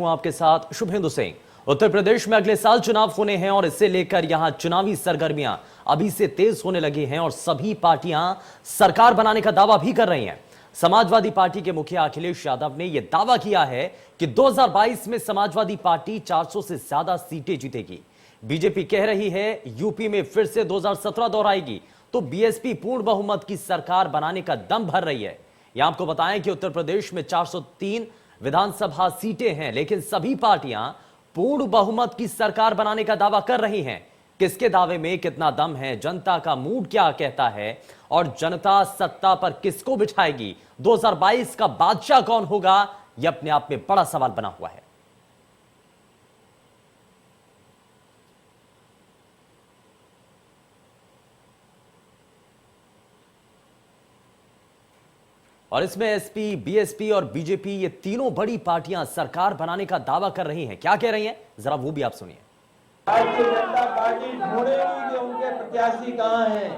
हूं आपके साथ शुभेंदु सिंह। उत्तर प्रदेश में अगले साल चुनाव होने हैं और इसे लेकर यहां चुनावी सरगर्मियां अभी से तेज होने लगी हैं और सभी पार्टियां सरकार बनाने का दावा भी कर रही हैं। समाजवादी पार्टी के मुखिया अखिलेश यादव ने यह दावा किया है कि 2022 में समाजवादी पार्टी 400 से ज्यादा सीटें जीतेगी। बीजेपी कह रही है यूपी में फिर से 2017 दोहराएगी, तो बीएसपी पूर्ण बहुमत की सरकार बनाने का दम भर रही है। यहां आपको बताएं कि उत्तर प्रदेश में 403 विधानसभा सीटें हैं, लेकिन सभी पार्टियां पूर्ण बहुमत की सरकार बनाने का दावा कर रही हैं। किसके दावे में कितना दम है, जनता का मूड क्या कहता है और जनता सत्ता पर किसको बिठाएगी, 2022 का बादशाह कौन होगा, यह अपने आप में बड़ा सवाल बना हुआ है। और इसमें एसपी, बीएसपी और बीजेपी ये तीनों बड़ी पार्टियां सरकार बनाने का दावा कर रही हैं। क्या कह रही हैं, जरा वो भी आप सुनिए। भारतीय जनता पार्टी ढूंढेगी कि उनके प्रत्याशी कहां हैं,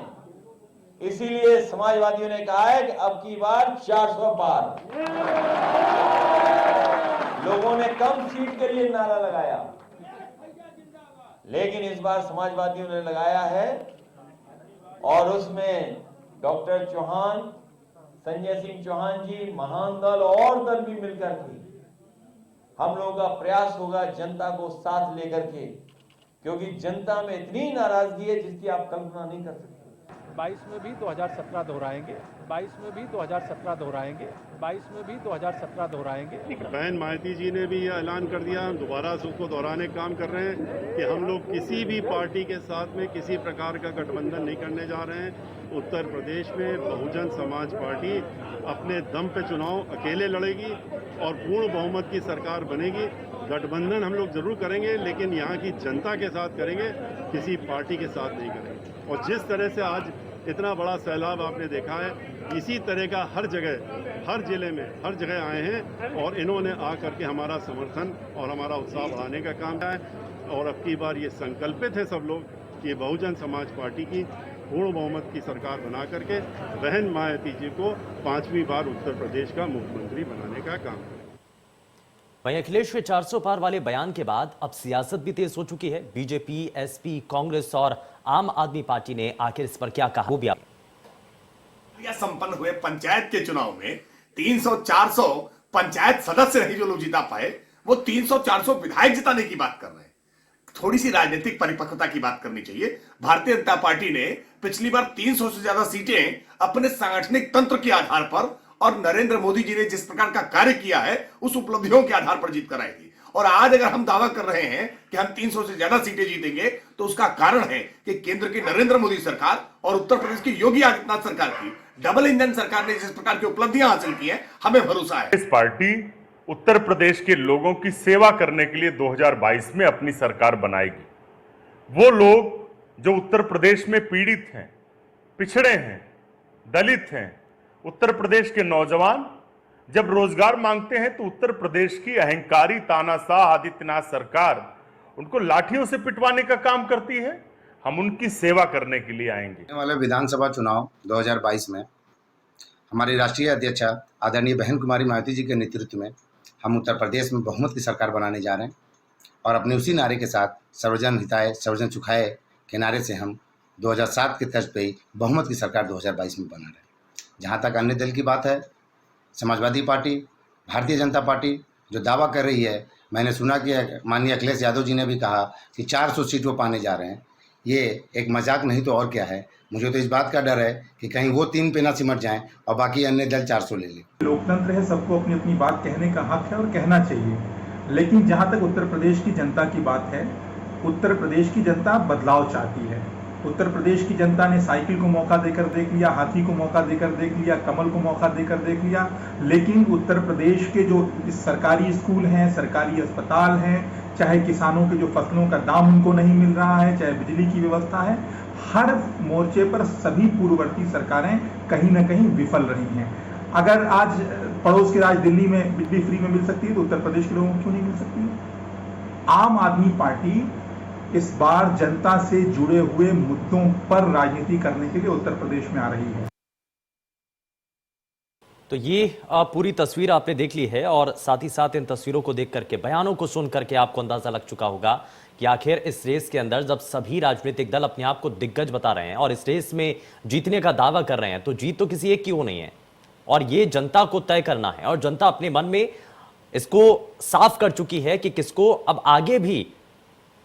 इसीलिए समाजवादियों ने कहा है कि अब की बार 400 पार। लोगों ने कम सीट के लिए नारा लगाया, लेकिन इस बार समाजवादियों ने लगाया है और उसमें डॉक्टर चौहान, संजय सिंह चौहान जी, महान दल और दल भी मिलकर के हम लोगों का प्रयास होगा जनता को साथ लेकर के, क्योंकि जनता में इतनी नाराजगी है जिसकी आप कल्पना नहीं कर सकते। 22 में भी 2017 दोहराएंगे, 22 में भी 2017 दोहराएंगे, 22 में भी 2017 दोहराएंगे। बहन मायावती जी ने भी ये ऐलान कर दिया, हम दोबारा उसको दोहराने का काम कर रहे हैं कि हम लोग किसी भी पार्टी के साथ में किसी प्रकार का गठबंधन नहीं करने जा रहे हैं। उत्तर प्रदेश में बहुजन समाज पार्टी अपने दम पे चुनाव अकेले लड़ेगी और पूर्ण बहुमत की सरकार बनेगी। गठबंधन हम लोग जरूर करेंगे, लेकिन यहाँ की जनता के साथ करेंगे, किसी पार्टी के साथ नहीं करेंगे। और जिस तरह से आज इतना बड़ा सैलाब आपने देखा है, इसी तरह का हर जगह, हर जिले में, हर जगह आए हैं और इन्होंने आकर के हमारा समर्थन और हमारा उत्साह बढ़ाने का काम किया है। और अब की बार ये संकल्पित है सब लोग कि बहुजन समाज पार्टी की पूर्ण बहुमत की सरकार बना करके बहन मायावती जी को 5वीं बार उत्तर प्रदेश का मुख्यमंत्री बनाने का काम करें। वहीं अखिलेश के 400 पार वाले बयान के बाद अब सियासत भी तेज हो चुकी है। बीजेपी, एसपी, कांग्रेस और आम आदमी पार्टी ने आखिर इस पर क्या कहा, वो भी आप। संपन्न हुए पंचायत के चुनाव में 300-400 पंचायत सदस्य नहीं जो लोग जिता पाए, वो 300-400 विधायक जिताने की बात कर रहे हैं। थोड़ी सी राजनीतिक परिपक्वता की बात करनी चाहिए। भारतीय जनता पार्टी ने पिछली बार 300 से ज्यादा सीटें अपने सांगठनिक तंत्र के आधार पर और नरेंद्र मोदी जी ने जिस प्रकार का कार्य किया है उस उपलब्धियों के आधार पर जीत कर आई थी। और आज अगर हम दावा कर रहे हैं कि हम 300 से ज्यादा सीटें जीतेंगे, तो उसका कारण है कि केंद्र की नरेंद्र मोदी सरकार और उत्तर प्रदेश की योगी आदित्यनाथ सरकार की डबल इंजन सरकार ने जिस प्रकार की उपलब्धियां हासिल की हैं, हमें भरोसा है। इस पार्टी उत्तर प्रदेश के लोगों की सेवा करने के लिए 2022 में अपनी सरकार बनाएगी। वो लोग जो उत्तर प्रदेश में पीड़ित हैं, पिछड़े हैं, दलित हैं, उत्तर प्रदेश के नौजवान जब रोजगार मांगते हैं तो उत्तर प्रदेश की अहंकारी तानाशाह आदित्यनाथ सरकार उनको लाठियों से पिटवाने का काम करती है। हम उनकी सेवा करने के लिए आएंगे। वाले विधानसभा चुनाव 2022 में हमारी राष्ट्रीय अध्यक्षा आदरणीय बहन कुमारी मायावती जी के नेतृत्व में हम उत्तर प्रदेश में बहुमत की सरकार बनाने जा रहे हैं और अपने उसी नारे के साथ सर्वजन हिताय सर्वजन सुखाय के नारे से हम 2007 के तर्ज पे ही बहुमत की सरकार 2022 में बना रहे हैं। जहाँ तक अन्य दल की बात है, समाजवादी पार्टी, भारतीय जनता पार्टी जो दावा कर रही है, मैंने सुना कि माननीय अखिलेश यादव जी ने भी कहा कि 400 सीट वो पाने जा रहे हैं। ये एक मजाक नहीं तो और क्या है। मुझे तो इस बात का डर है कि कहीं वो 3 पे ना सिमट जाएं और बाकी अन्य दल 400 ले लें। लोकतंत्र है, सबको अपनी अपनी बात कहने का हक है और कहना चाहिए, लेकिन जहां तक उत्तर प्रदेश की जनता की बात है, उत्तर प्रदेश की जनता बदलाव चाहती है। उत्तर प्रदेश की जनता ने साइकिल को मौका देकर देख लिया, हाथी को मौका देकर देख लिया, कमल को मौका देकर देख लिया, लेकिन उत्तर प्रदेश के जो सरकारी स्कूल हैं, सरकारी अस्पताल हैं, चाहे किसानों के जो फसलों का दाम उनको नहीं मिल रहा है, चाहे बिजली की व्यवस्था है, हर मोर्चे पर सभी पूर्ववर्ती सरकारें कहीं ना कहीं विफल रही हैं। अगर आज पड़ोस के राज्य दिल्ली में बिजली फ्री में मिल सकती है तो उत्तर प्रदेश के लोगों को क्यों नहीं मिल सकती? आम आदमी पार्टी इस बार जनता से जुड़े हुए मुद्दों पर राजनीति करने के लिए उत्तर प्रदेश में आ रही है। तो ये पूरी तस्वीर आपने देख ली है और साथ ही साथ इन तस्वीरों को देख करके, बयानों को सुन करके आपको अंदाजा लग चुका होगा कि आखिर इस रेस के अंदर जब सभी राजनीतिक दल अपने आप को दिग्गज बता रहे हैं और इस रेस में जीतने का दावा कर रहे हैं, तो जीत तो किसी एक की हो नहीं है और ये जनता को तय करना है। और जनता अपने मन में इसको साफ कर चुकी है कि किसको अब आगे भी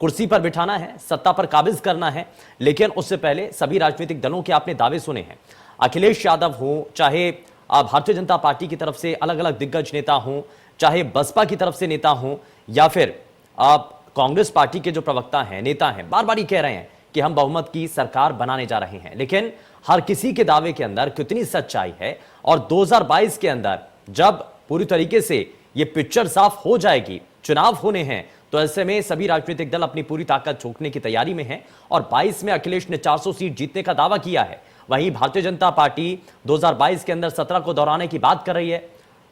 कुर्सी पर बिठाना है, सत्ता पर काबिज करना है। लेकिन उससे पहले सभी राजनीतिक दलों के आपने दावे सुने हैं। अखिलेश यादव हो, चाहे भारतीय जनता पार्टी की तरफ से अलग अलग दिग्गज नेता हों, चाहे बसपा की तरफ से नेता हों, या फिर कांग्रेस पार्टी के जो प्रवक्ता हैं, नेता हैं, बार बार ही कह रहे हैं कि हम बहुमत की सरकार बनाने जा रहे हैं। लेकिन हर किसी के दावे के अंदर कितनी सच्चाई है और 2022 के अंदर जब पूरी तरीके से ये पिक्चर साफ हो जाएगी, चुनाव होने हैं, तो ऐसे में सभी राजनीतिक दल अपनी पूरी ताकत झोंकने की तैयारी में हैं। और 22 में अखिलेश ने 400 सीट जीतने का दावा किया है। वहीं भारतीय जनता पार्टी 2022 के अंदर 17 को दोहराने की बात कर रही है।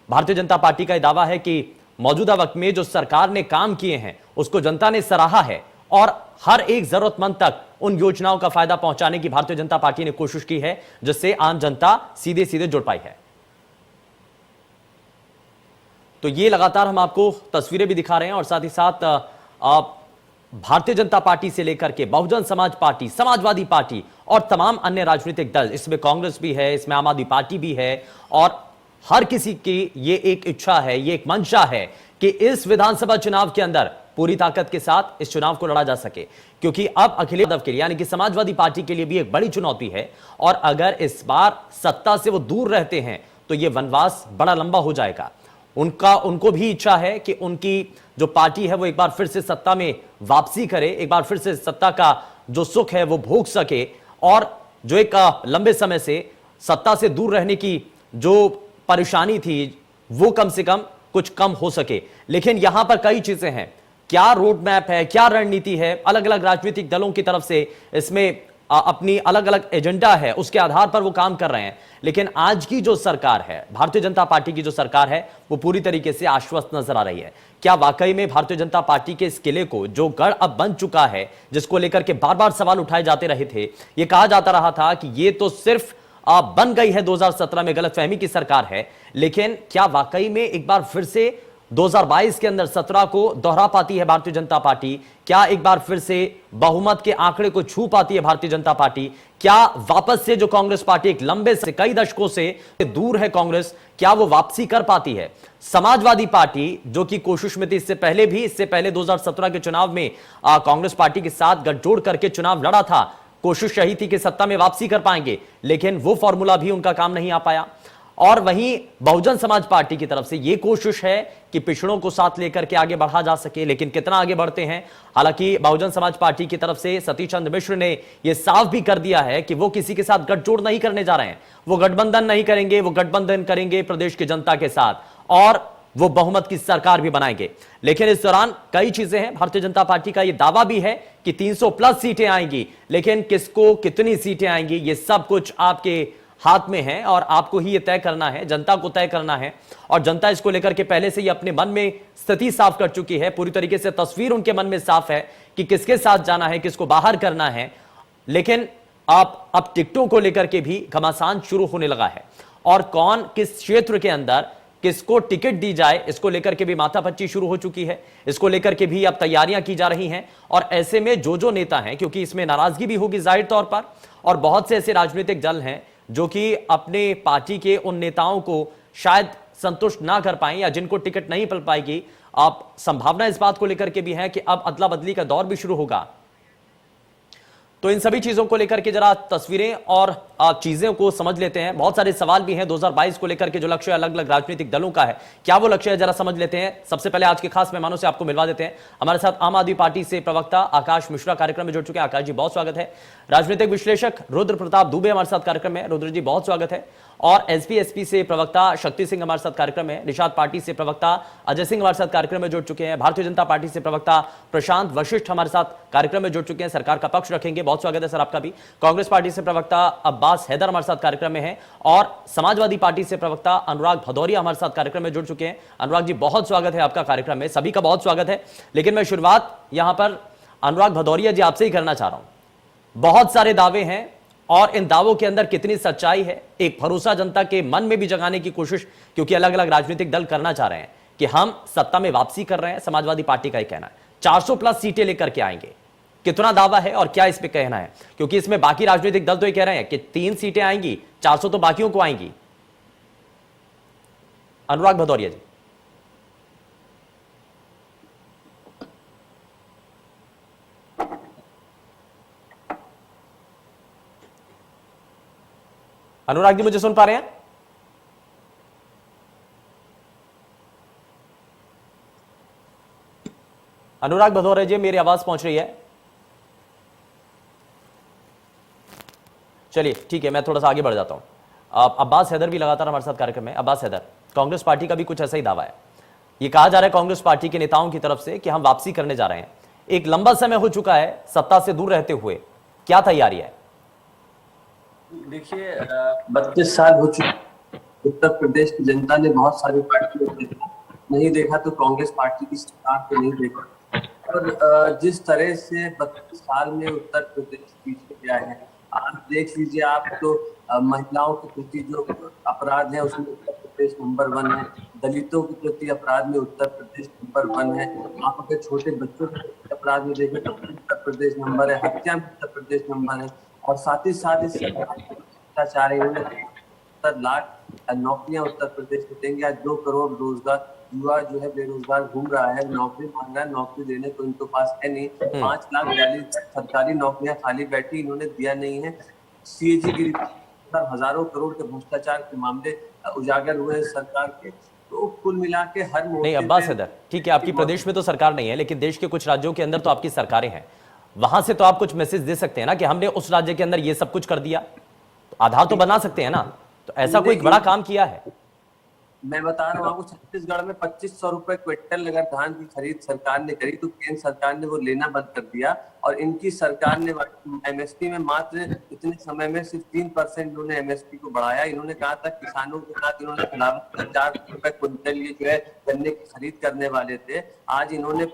भारतीय जनता पार्टी का यह दावा है कि मौजूदा वक्त में जो सरकार ने काम किए हैं उसको जनता ने सराहा है और हर एक जरूरतमंद तक उन योजनाओं का फायदा पहुंचाने की भारतीय जनता पार्टी ने कोशिश की है, जिससे आम जनता सीधे सीधे जुड़ पाई है। तो ये लगातार हम आपको तस्वीरें भी दिखा रहे हैं और साथ ही साथ भारतीय जनता पार्टी से लेकर के बहुजन समाज पार्टी, समाजवादी पार्टी और तमाम अन्य राजनीतिक दल, इसमें कांग्रेस भी है, इसमें आम आदमी पार्टी भी है, और हर किसी की ये एक इच्छा है, ये एक मंशा है कि इस विधानसभा चुनाव के अंदर पूरी ताकत के साथ इस चुनाव को लड़ा जा सके। क्योंकि अब अखिलेश यादव के लिए यानी कि समाजवादी पार्टी के लिए भी एक बड़ी चुनौती है और अगर इस बार सत्ता से वो दूर रहते हैं तो ये वनवास बड़ा लंबा हो जाएगा। उनको भी इच्छा है कि उनकी जो पार्टी है वो एक बार फिर से सत्ता में वापसी करे, एक बार फिर से सत्ता का जो सुख है वो भोग सके और जो एक लंबे समय से सत्ता से दूर रहने की जो परेशानी थी वो कम से कम कुछ कम हो सके। लेकिन यहां पर कई चीजें हैं, क्या रोड मैप है, क्या रणनीति है, अलग अलग राजनीतिक दलों की तरफ से इसमें अपनी अलग अलग एजेंडा है, उसके आधार पर वो काम कर रहे हैं। लेकिन आज की जो सरकार है, भारतीय जनता पार्टी की जो सरकार है, वो पूरी तरीके से आश्वस्त नजर आ रही है। क्या वाकई में भारतीय जनता पार्टी के इस किले को, जो गढ़ अब बन चुका है, जिसको लेकर के बार बार सवाल उठाए जाते रहे थे, ये कहा जाता रहा था कि ये तो सिर्फ बन गई है 2017 में गलतफहमी की सरकार है, लेकिन क्या वाकई में एक बार फिर से 2022 के अंदर 17 को दोहरा पाती है भारतीय जनता पार्टी? क्या एक बार फिर से बहुमत के आंकड़े को छू पाती है भारतीय जनता पार्टी? क्या वापस से जो कांग्रेस पार्टी एक लंबे से कई दशकों से दूर है कांग्रेस, क्या वो वापसी कर पाती है? समाजवादी पार्टी जो कि कोशिश में थी इससे पहले 2017 के चुनाव में कांग्रेस पार्टी के साथ गठजोड़ करके चुनाव लड़ा था, कोशिश यही थी कि सत्ता में वापसी कर पाएंगे, लेकिन वो फॉर्मूला भी उनका काम नहीं आ पाया। और वहीं बहुजन समाज पार्टी की तरफ से यह कोशिश है कि पिछड़ों को साथ लेकर के आगे बढ़ा जा सके, लेकिन कितना आगे बढ़ते हैं? हालांकि बहुजन समाज पार्टी की तरफ से सतीश चंद्र मिश्र ने यह साफ भी कर दिया है कि वो किसी के साथ गठजोड़ नहीं करने जा रहे हैं, वो गठबंधन नहीं करेंगे, वो गठबंधन करेंगे प्रदेश की जनता के साथ और वो बहुमत की सरकार भी बनाएंगे। लेकिन इस दौरान कई चीजें हैं। भारतीय जनता पार्टी का यह दावा भी है कि 300 प्लस सीटें आएंगी, लेकिन किसको कितनी सीटें आएंगी ये सब कुछ आपके हाथ में है और आपको ही ये तय करना है, जनता को तय करना है। और जनता इसको लेकर के पहले से ही अपने मन में स्थिति साफ कर चुकी है, पूरी तरीके से तस्वीर उनके मन में साफ है कि किसके साथ जाना है, किसको बाहर करना है। लेकिन अब टिकटों को लेकर के भी घमासान शुरू होने लगा है और कौन किस क्षेत्र के अंदर किसको टिकट दी जाए, इसको लेकर के भी माथापच्ची शुरू हो चुकी है। इसको लेकर के भी अब तैयारियां की जा रही हैं और ऐसे में जो नेता हैं, क्योंकि इसमें नाराजगी भी होगी जाहिर तौर पर, और बहुत से ऐसे राजनीतिक दल हैं जो कि अपने पार्टी के उन नेताओं को शायद संतुष्ट ना कर पाएं या जिनको टिकट नहीं मिल पाएगी। अब संभावना इस बात को लेकर के भी है कि अब अदला बदली का दौर भी शुरू होगा। तो इन सभी चीजों को लेकर के जरा तस्वीरें और चीजें को समझ लेते हैं। बहुत सारे सवाल भी हैं 2022 को लेकर के, जो लक्ष्य अलग अलग राजनीतिक दलों का है, क्या वो लक्ष्य है जरा समझ लेते हैं। सबसे पहले आज के खास मेहमानों से आपको मिलवा देते हैं। हमारे साथ आम आदमी पार्टी से प्रवक्ता आकाश मिश्रा कार्यक्रम में जुड़ चुके हैं। आकाश जी बहुत स्वागत है। राजनीतिक विश्लेषक रुद्र प्रताप दुबे हमारे साथ कार्यक्रम में, रुद्र जी बहुत स्वागत है। और एसपी से प्रवक्ता शक्ति सिंह हमारे साथ कार्यक्रम में, निषाद पार्टी से प्रवक्ता अजय सिंह हमारे साथ कार्यक्रम में जुड़ चुके हैं। भारतीय जनता पार्टी से प्रवक्ता प्रशांत वशिष्ठ हमारे साथ कार्यक्रम में जुड़ चुके हैं, सरकार का पक्ष रखेंगे, बहुत स्वागत है सर आपका भी। कांग्रेस पार्टी से प्रवक्ता अब्बास हैदर हमारे साथ कार्यक्रम में है और समाजवादी पार्टी से प्रवक्ता अनुराग भदौरिया हमारे साथ कार्यक्रम में जुड़ चुके हैं। अनुराग जी बहुत स्वागत है आपका कार्यक्रम में, सभी का बहुत स्वागत है। लेकिन मैं शुरुआत यहां पर अनुराग भदौरिया जी आपसे ही करना चाह रहा हूं। बहुत सारे दावे हैं और इन दावों के अंदर कितनी सच्चाई है, एक भरोसा जनता के मन में भी जगाने की कोशिश क्योंकि अलग अलग राजनीतिक दल करना चाह रहे हैं कि हम सत्ता में वापसी कर रहे हैं। समाजवादी पार्टी का यह कहना है 400 प्लस सीटें लेकर के आएंगे। कितना दावा है और क्या इस पे कहना है, क्योंकि इसमें बाकी राजनीतिक दल तो ये कह रहे हैं कि 3 सीटें आएंगी, 400 तो बाकियों को आएंगी। अनुराग भदौरिया जी। अनुराग जी मुझे सुन पा रहे हैं? अनुराग भदौरिया जी, मेरी आवाज पहुंच रही है? चलिए ठीक है, मैं थोड़ा सा आगे बढ़ जाता हूं। अब्बास हैदर भी लगातार हमारे साथ कार्यक्रम में। अब्बास हैदर, कांग्रेस पार्टी का भी कुछ ऐसा ही दावा है। यह कहा जा रहा है कांग्रेस पार्टी के नेताओं की तरफ से कि हम वापसी करने जा रहे हैं। एक लंबा समय हो चुका है सत्ता से दूर रहते हुए, क्या तैयारी है? देखिए, 32 साल हो चुके। उत्तर प्रदेश की जनता ने बहुत सारी पार्टियों को देखा, नहीं देखा तो कांग्रेस पार्टी की सरकार को नहीं देखा। और जिस तरह से 32 साल में उत्तर प्रदेश पीछे गया है, आप देख लीजिए, आप तो महिलाओं के प्रति जो अपराध है उसमें उत्तर प्रदेश नंबर 1 है, दलितों के प्रति अपराध में उत्तर प्रदेश नंबर 1 है, आप अगर छोटे बच्चों के प्रति अपराध में देखें तो उत्तर प्रदेश नंबर है, हत्या में उत्तर प्रदेश नंबर है। और साथ ही इस भ्रष्टाचार है, 70 लाख नौकरियां उत्तर प्रदेश को देंगे। आज 2 करोड़ रोजगार युवा जो है बेरोजगार घूम रहा है, नौकरी मांग रहा है, नौकरी देने को इनके पास है नहीं। 5,42,000 सरकारी नौकरियां खाली बैठी, इन्होंने दिया नहीं है। सीएजी की हजारों करोड़ के भ्रष्टाचार के मामले उजागर हुए हैं सरकार के। तो कुल मिला के हर नहीं अब्बास हैदर, ठीक है, आपकी प्रदेश में तो सरकार नहीं है, लेकिन देश के कुछ राज्यों के अंदर तो आपकी सरकारें हैं। वहां से तो आप कुछ मैसेज दे सकते हैं ना कि हमने उस राज्य के अंदर ये सब कुछ कर दिया, तो आधार तो बना सकते हैं ना। तो ऐसा कोई बड़ा काम किया है? मैं बता रहा हूँ आपको, छत्तीसगढ़ में 2500 रुपए क्विंटल अगर धान की खरीद सरकार ने करी तो केंद्र सरकार ने वो लेना बंद कर दिया। और इनकी सरकार ने एमएसपी में मात्र इतने समय में सिर्फ 3% इन्होंने एमएसपी को बढ़ाया। इन्होंने कहा था किसानों के साथ इन्होंने 4 रुपए क्विंटल ये जो है गन्ने की खरीद करने वाले थे, आज इन्होंने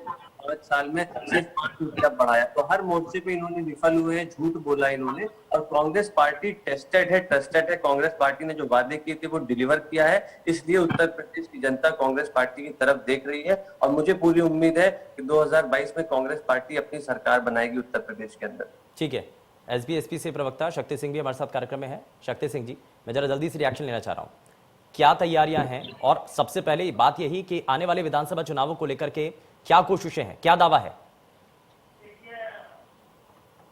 5 साल में सिर्फ 5 रुपया बढ़ाया। तो हर मोर्चे पे इन्होंने विफल हुए हैं, झूठ बोला इन्होंने। और कांग्रेस पार्टी टेस्टेड है, ट्रस्टेड है। कांग्रेस पार्टी ने जो वादे किए थे वो डिलीवर किया है, इसलिए उत्तर प्रदेश की जनता कांग्रेस पार्टी की तरफ देख रही है। और मुझे पूरी उम्मीद है कि 2022 में कांग्रेस पार्टी अपनी सरकार बनाएगी उत्तर प्रदेश के अंदर। ठीक है, एसबी से प्रवक्ता शक्ति सिंह भी हमारे साथ कार्यक्रम में है। शक्ति सिंह जी, मैं जरा जल्दी से रिएक्शन लेना चाह रहा हूँ, क्या तैयारियां हैं? और सबसे पहले बात यही कि आने वाले विधानसभा चुनावों को लेकर के क्या कोशिशें हैं, क्या दावा है?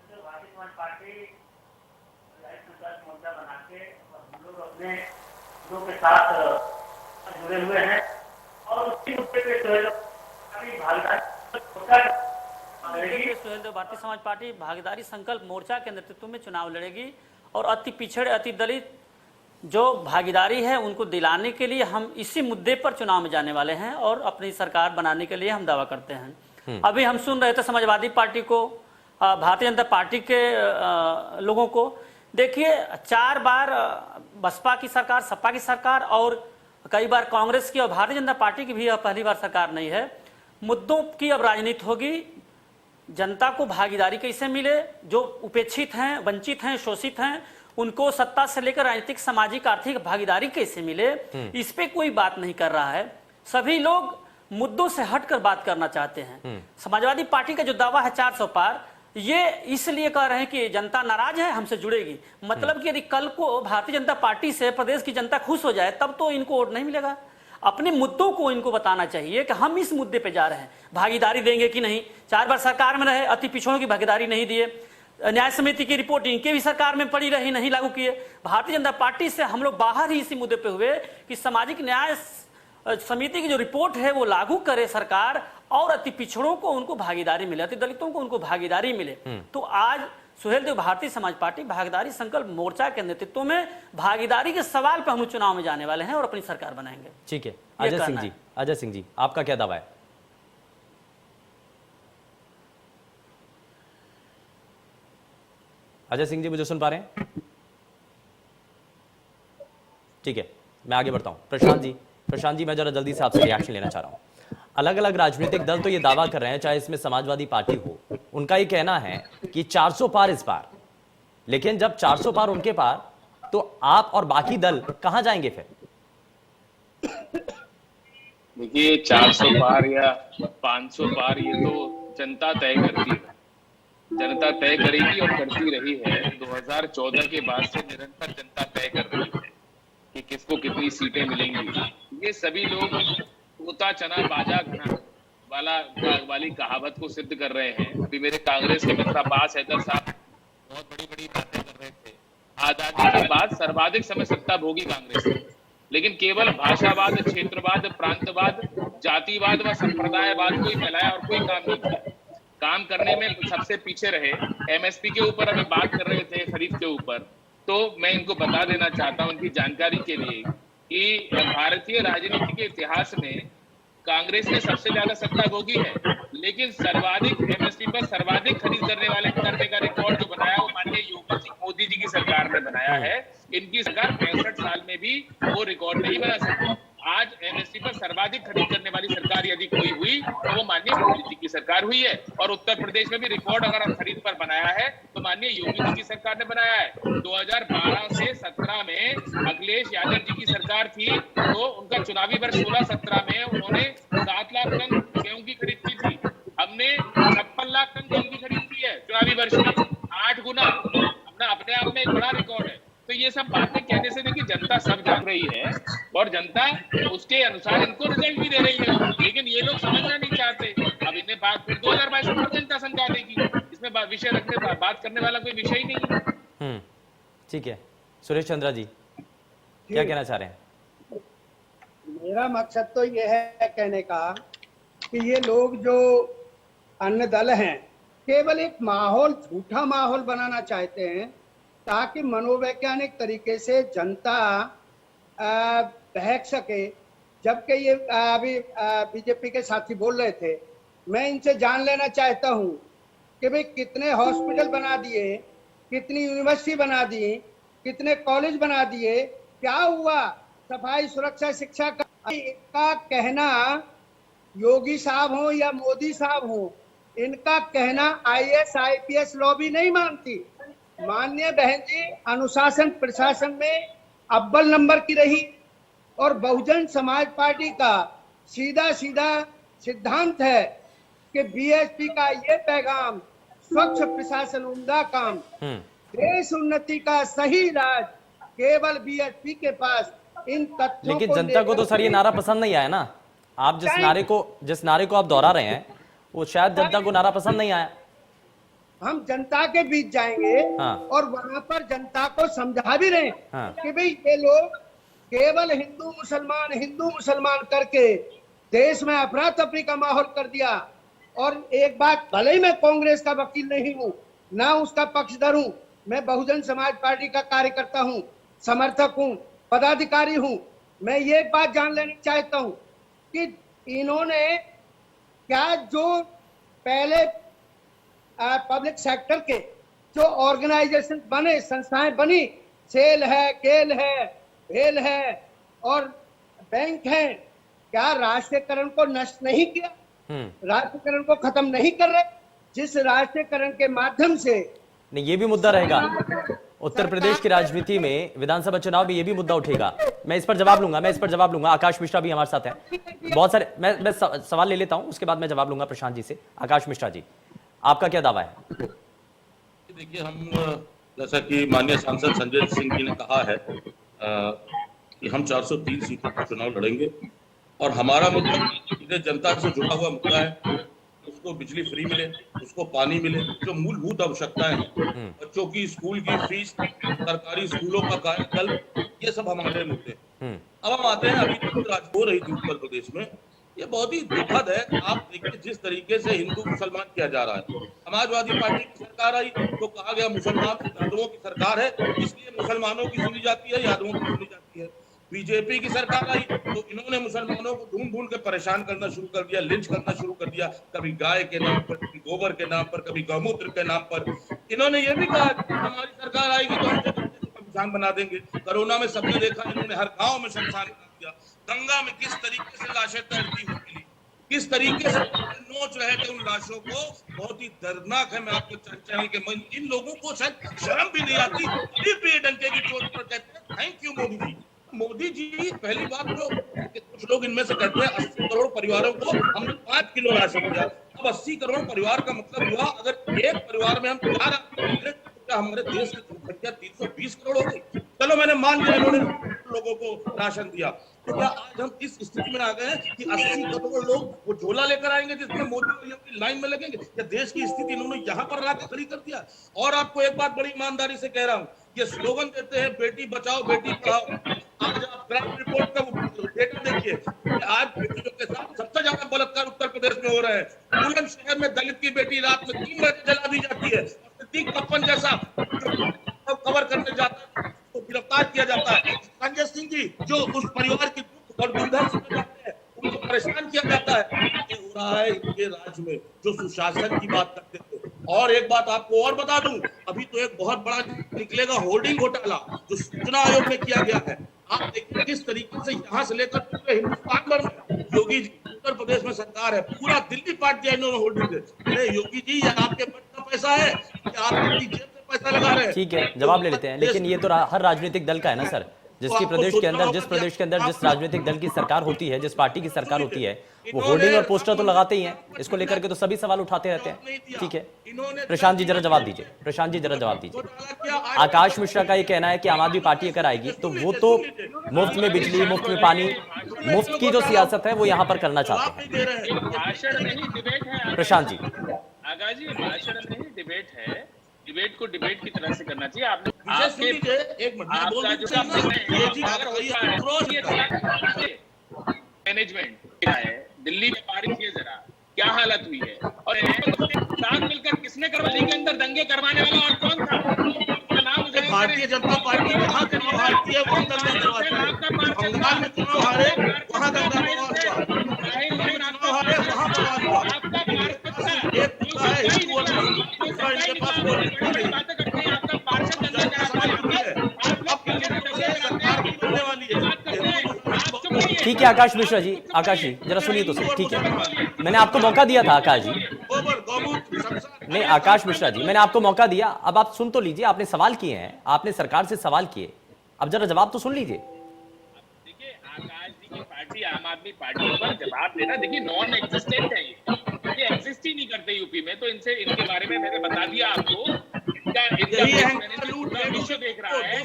भारतीय समाज पार्टी मोर्चा बना के हम लोग अपने लोगों के साथ जुड़े हुए हैं और उसी मुद्दे पे भारतीय समाज पार्टी भागीदारी संकल्प मोर्चा के नेतृत्व में चुनाव लड़ेगी और अति पिछड़े, अति दलित जो भागीदारी है उनको दिलाने के लिए हम इसी मुद्दे पर चुनाव में जाने वाले हैं और अपनी सरकार बनाने के लिए हम दावा करते हैं। अभी हम सुन रहे थे समाजवादी पार्टी को, भारतीय जनता पार्टी के लोगों को। देखिए, 4 बार बसपा की सरकार, सपा की सरकार और कई बार कांग्रेस की और भारतीय जनता पार्टी की भी पहली बार सरकार नहीं है। मुद्दों की अब राजनीति होगी। जनता को भागीदारी कैसे मिले, जो उपेक्षित हैं, वंचित हैं, शोषित हैं, उनको सत्ता से लेकर राजनीतिक, सामाजिक, आर्थिक भागीदारी कैसे मिले, इस पे कोई बात नहीं कर रहा है। सभी लोग मुद्दों से हटकर बात करना चाहते हैं। समाजवादी पार्टी का जो दावा है 400 पार, ये इसलिए कह रहे हैं कि जनता नाराज है, हमसे जुड़ेगी। मतलब कि यदि कल को भारतीय जनता पार्टी से प्रदेश की जनता खुश हो जाए तब तो इनको वोट नहीं मिलेगा। अपने मुद्दों को इनको बताना चाहिए कि हम इस मुद्दे पे जा रहे हैं, भागीदारी देंगे कि नहीं। 4 बार सरकार में रहे, अति पिछड़ों की भागीदारी नहीं दिए। न्याय समिति की रिपोर्ट इनके भी सरकार में पड़ी रही, नहीं लागू किए। भारतीय जनता पार्टी से हम लोग बाहर ही इसी मुद्दे पे हुए कि सामाजिक न्याय समिति की जो रिपोर्ट है वो लागू करे सरकार और अति पिछड़ों को उनको भागीदारी मिले, अति दलितों को उनको भागीदारी मिले। तो आज सुहेल देव भारतीय समाज पार्टी भागीदारी संकल्प मोर्चा के नेतृत्व में भागीदारी के सवाल पर हम चुनाव में जाने वाले हैं और अपनी सरकार बनाएंगे। ठीक है, अजय सिंह जी, आपका क्या दावा है? अजय सिंह जी, मुझे सुन पा रहे हैं? ठीक है, मैं आगे बढ़ता हूं। प्रशांत जी, मैं जरा जल्दी से आपसे रिएक्शन लेना चाह रहा हूं। अलग अलग राजनीतिक दल तो ये दावा कर रहे हैं, चाहे इसमें समाजवादी पार्टी हो, उनका ये कहना है कि 400 पार इस बार, लेकिन जब 400 पार उनके पार, तो आप और बाकी दल कहां जाएंगे फिर? देखिए 400 पार या 500 पार ये तो जनता तय करती है, जनता तय करेगी और करती रही है। 2014 के बाद से निरंतर जनता तय कर रही है कि किसको कितनी सीटें मिलेंगी। ये सभी लोग तोता चना बाजा घना वाली कहावत को सिद्ध कर रहे हैं। अभी मेरे कांग्रेस के मित्र अब्बास हैदर साहब बहुत बड़ी बड़ी बातें कर रहे थे। आजादी के बाद सर्वाधिक समय सत्ता भोगी कांग्रेस है, लेकिन केवल भाषावाद, क्षेत्रवाद, प्रांतवाद, जातिवाद व संप्रदायवाद को ही फैलाया और कोई काम नहीं किया। काम करने में सबसे पीछे रहे। एमएसपी के ऊपर अभी बात कर रहे थे, खरीफ के ऊपर, तो मैं इनको बता देना चाहता हूं उनकी जानकारी के लिए कि भारतीय राजनीति के इतिहास में कांग्रेस ने सबसे ज्यादा सत्ता भोगी है, लेकिन सर्वाधिक एमएसपी पर सर्वाधिक खरीद करने का रिकॉर्ड जो बनाया वो माननीय योगी जी मोदी जी की सरकार ने बनाया है। इनकी सरकार 65 साल में भी वो रिकॉर्ड नहीं बना सकती। आज एमएसपी पर सर्वाधिक खरीद करने वाली सरकार यदि कोई हुई तो वो माननीय मोदी जी की सरकार हुई है। और उत्तर प्रदेश में भी रिकॉर्ड अगर खरीद पर बनाया है तो माननीय योगी जी की सरकार ने बनाया है। 2012 से 17 में अखिलेश यादव जी की सरकार थी, तो उनका चुनावी वर्ष 16-17 में उन्होंने 7 लाख टन गेहूं की खरीद की थी। हमने 56 लाख टन गेहूं की खरीद की है चुनावी वर्ष में, 8 गुना। अपने आप में एक बड़ा रिकॉर्ड है। तो ये सब बातें कहने से देखिए जनता सब जान रही है और जनता उसके अनुसार इनको रिजल्ट भी दे रही है, लेकिन ये लोग समझना नहीं चाहते। अब इन्हें बात फिर 2022 में जनता समझा देगी, इसमें विषय रखने बात करने वाला कोई विषय ही नहीं है। ठीक है, सुरेश चंद्रा जी क्या कहना चाह रहे हैं? मेरा मकसद तो ये है कहने का कि ये लोग जो अन्य दल हैं केवल एक माहौल, झूठा माहौल बनाना चाहते हैं ताकि मनोवैज्ञानिक तरीके से जनता बहक सके। जबकि ये अभी बीजेपी के साथी बोल रहे थे, मैं इनसे जान लेना चाहता हूँ कि भाई कितने हॉस्पिटल बना दिए, कितनी यूनिवर्सिटी बना दी, कितने कॉलेज बना दिए, क्या हुआ सफाई, सुरक्षा, शिक्षा का? इनका कहना योगी साहब हो या मोदी साहब हो, इनका कहना आईएएस आईपीएस लॉबी नहीं मानती। माननीय बहन जी अनुशासन प्रशासन में अव्वल नंबर की रही और बहुजन समाज पार्टी का सीधा सीधा सिद्धांत है कि बीएसपी का ये पैगाम, स्वच्छ प्रशासन उम्दा काम, देश उन्नति का सही राज केवल बीएसपी के पास। इन तथ्यों लेकिन जनता को तो सर ये नारा पसंद नहीं आया ना। आप जिस नारे को आप दोहरा रहे हैं वो शायद जनता को नारा पसंद नहीं आया। हम जनता के बीच जाएंगे और वहां पर जनता को समझा भी रहे कि भाई ये लोग केवल हिंदू मुसलमान करके देश में अफरा तफरी का माहौल कर दिया। और एक बात, भले ही मैं कांग्रेस का वकील नहीं हूँ ना उसका पक्षधर हूँ, मैं बहुजन समाज पार्टी का कार्यकर्ता हूँ, समर्थक हूँ, पदाधिकारी हूँ। मैं ये बात जान लेना चाहता हूँ कि इन्होंने क्या जो पहले पब्लिक सेक्टर के जो ऑर्गेनाइजेशन बने, संस्थाएं बनी, सेल है, केल है, भेल है और बैंक है, क्या राष्ट्रीयकरण को नष्ट नहीं किया? राष्ट्रीयकरण को खत्म नहीं कर रहे? जिस राष्ट्रीयकरण के माध्यम से नहीं, ये भी मुद्दा रहेगा उत्तर प्रदेश की राजनीति में, विधानसभा चुनाव में ये भी मुद्दा उठेगा। मैं इस पर जवाब लूंगा। आकाश मिश्रा भी हमारे साथ है। बहुत सारे मैं सवाल ले लेता हूं, उसके बाद मैं जवाब लूंगा प्रशांत जी से। आकाश मिश्रा जी, आपका क्या दावा है? देखिए, हम जैसा कि माननीय सांसद संजय सिंह जी ने कहा है कि हम 403 सीटों पर चुनाव लड़ेंगे और हमारा मुद्दा जनता से जुड़ा हुआ मुद्दा है। उसको बिजली फ्री मिले, उसको पानी मिले, जो मूलभूत आवश्यकताएं हैं, बच्चों की स्कूल की फीस, सरकारी स्कूलों का कायाकल्प, ये सब हमारे मुद्दे। अब हम आते हैं, अभी तक राज हो रही थी उत्तर प्रदेश में, ये बहुत ही दुखद है। आप देखिए जिस तरीके से हिंदू मुसलमान किया जा रहा है। समाजवादी पार्टी की सरकार आई तो कहा गया मुसलमान यादवों की सरकार है, इसलिए मुसलमानों की सुनी जाती है, यादवों की सुनी जाती है। बीजेपी की सरकार आई तो इन्होंने मुसलमानों को ढूंढ के परेशान करना शुरू कर दिया, लिंच करना शुरू कर दिया, कभी गाय के नाम पर, कभी गोबर के नाम पर, कभी गौमूत्र के नाम पर। इन्होंने ये भी कहा कि हमारी सरकार आएगी तो हम शमशान बना देंगे। कोरोना में सबने देखा, इन्होंने हर गांव में शमशान बना दिया। गंगा में किस तरीके से लाशें तैरती हुई मिली, किस तरीके से नोच रहे थे उन राशियों को बहुत ही दर्दनाक है। मैं आपको चैनल के इन लोगों को शायद शर्म भी नहीं आती, भी डंके की चोट पर कहते हैं थैंक यू मोदी जी। मोदी जी पहली बात तो कुछ लोग इनमें से कहते हैं 80 करोड़ परिवारों को हमने 5 किलो राशन दिया। अब 80 करोड़ परिवार का मतलब हुआ अगर एक परिवार में हम 4 आदमी, हमारे देश की जनसंख्या 320 करोड़ हो गई। चलो मैंने मान लिया इन्होंने लोगों को राशन दिया, तो क्या आज हम इस स्थिति में आ गए हैं कि 80 करोड़ लोग वो झोला लेकर आएंगे जिसमें मोदी भैया की लाइन में लगेंगे? या देश की स्थिति इन्होंने यहाँ पर लाकर खड़ी कर दिया। और आपको एक बात बड़ी ईमानदारी से कह रहा हूँ, ये स्लोगन देते हैं बेटी बचाओ बेटी पढ़ाओ। आज आप क्राइम रिपोर्ट का डेटा देखिए, आज बेटियों के साथ सबसे ज्यादा बलात्कार उत्तर प्रदेश में हो रहे हैं। बुलंदशहर में दलित की बेटी रात में 3 बजे जला दी जाती है, सिद्दीक कप्पन जैसा कवर करने जाता है तो गिरफ्तार किया जाता है। संजय सिंह जी जो उस परिवार की दुख और दुर्दशा में जाते हैं उनको परेशान किया जाता है। ये हो रहा है इनके राज्य में जो सुशासन की बात करते थे। और एक बात आपको और बता दूं, अभी तो एक बहुत बड़ा निकलेगा होर्डिंग घोटाला जो सूचना आयोग में किया गया है। आप देखिए किस तरीके से यहाँ से लेकर पूरे हिंदुस्तान भर में योगी जी, उत्तर प्रदेश में सरकार है, पूरा दिल्ली पार्टी इन्होंने होर्डिंग दे। अरे योगी जी ये आपके पेट का पैसा है कि आप अपनी जेब से पैसा लगा रहे हैं? ठीक है, जवाब ले लेते हैं, लेकिन ये तो हर राजनीतिक दल का है ना सर, जिसकी प्रदेश के अंदर जिस राजनीतिक दल की सरकार होती है, जिस पार्टी की सरकार होती है, वो होर्डिंग और पोस्टर तो लगाते ही हैं। इसको लेकर के तो सभी सवाल उठाते रहते हैं। ठीक है, प्रशांत जी जरा जवाब दीजिए। प्रशांत जी जरा जवाब दीजिए। आकाश मिश्रा का ये कहना है कि आम आदमी पार्टी अगर आएगी तो वो तो मुफ्त में बिजली, मुफ्त में पानी, मुफ्त की जो सियासत है वो यहाँ पर करना चाहते हैं। प्रशांत जी। आकाश जी भाषण नहीं डिबेट है, डिबेट को डिबेट की तरह से करना चाहिए। आपने मैनेजमेंट है दिल्ली में पारित किए, जरा क्या हालत हुई है। और साथ मिलकर किसने करवा, दिल्ली के अंदर दंगे करवाने वाला और कौन था? भारतीय जनता पार्टी वहां चुनाव हारती है, वहां दंगे करवाती है। बंगाल में चुनाव हारे वहां दंगा ठीक है आकाश मिश्रा जी, आकाश जी जरा सुनिए तो सही। ठीक है, मैंने आपको मौका दिया था आकाश जी। नहीं आकाश मिश्रा जी, मैंने आपको मौका दिया, अब आप सुन तो लीजिए। आपने सवाल किए हैं, आपने सरकार से सवाल किए, अब जरा जवाब तो सुन लीजिए। देखिए आकाश जी की पार्टी आम आदमी पार्टी पर जवाब देना, देखिए नॉन एग्जिस्टेंट है, ये एग्जिस्ट ही नहीं करते यूपी में, तो इनसे इनके बारे में मैंने बता दिया आपको। विश्व देख रहा है।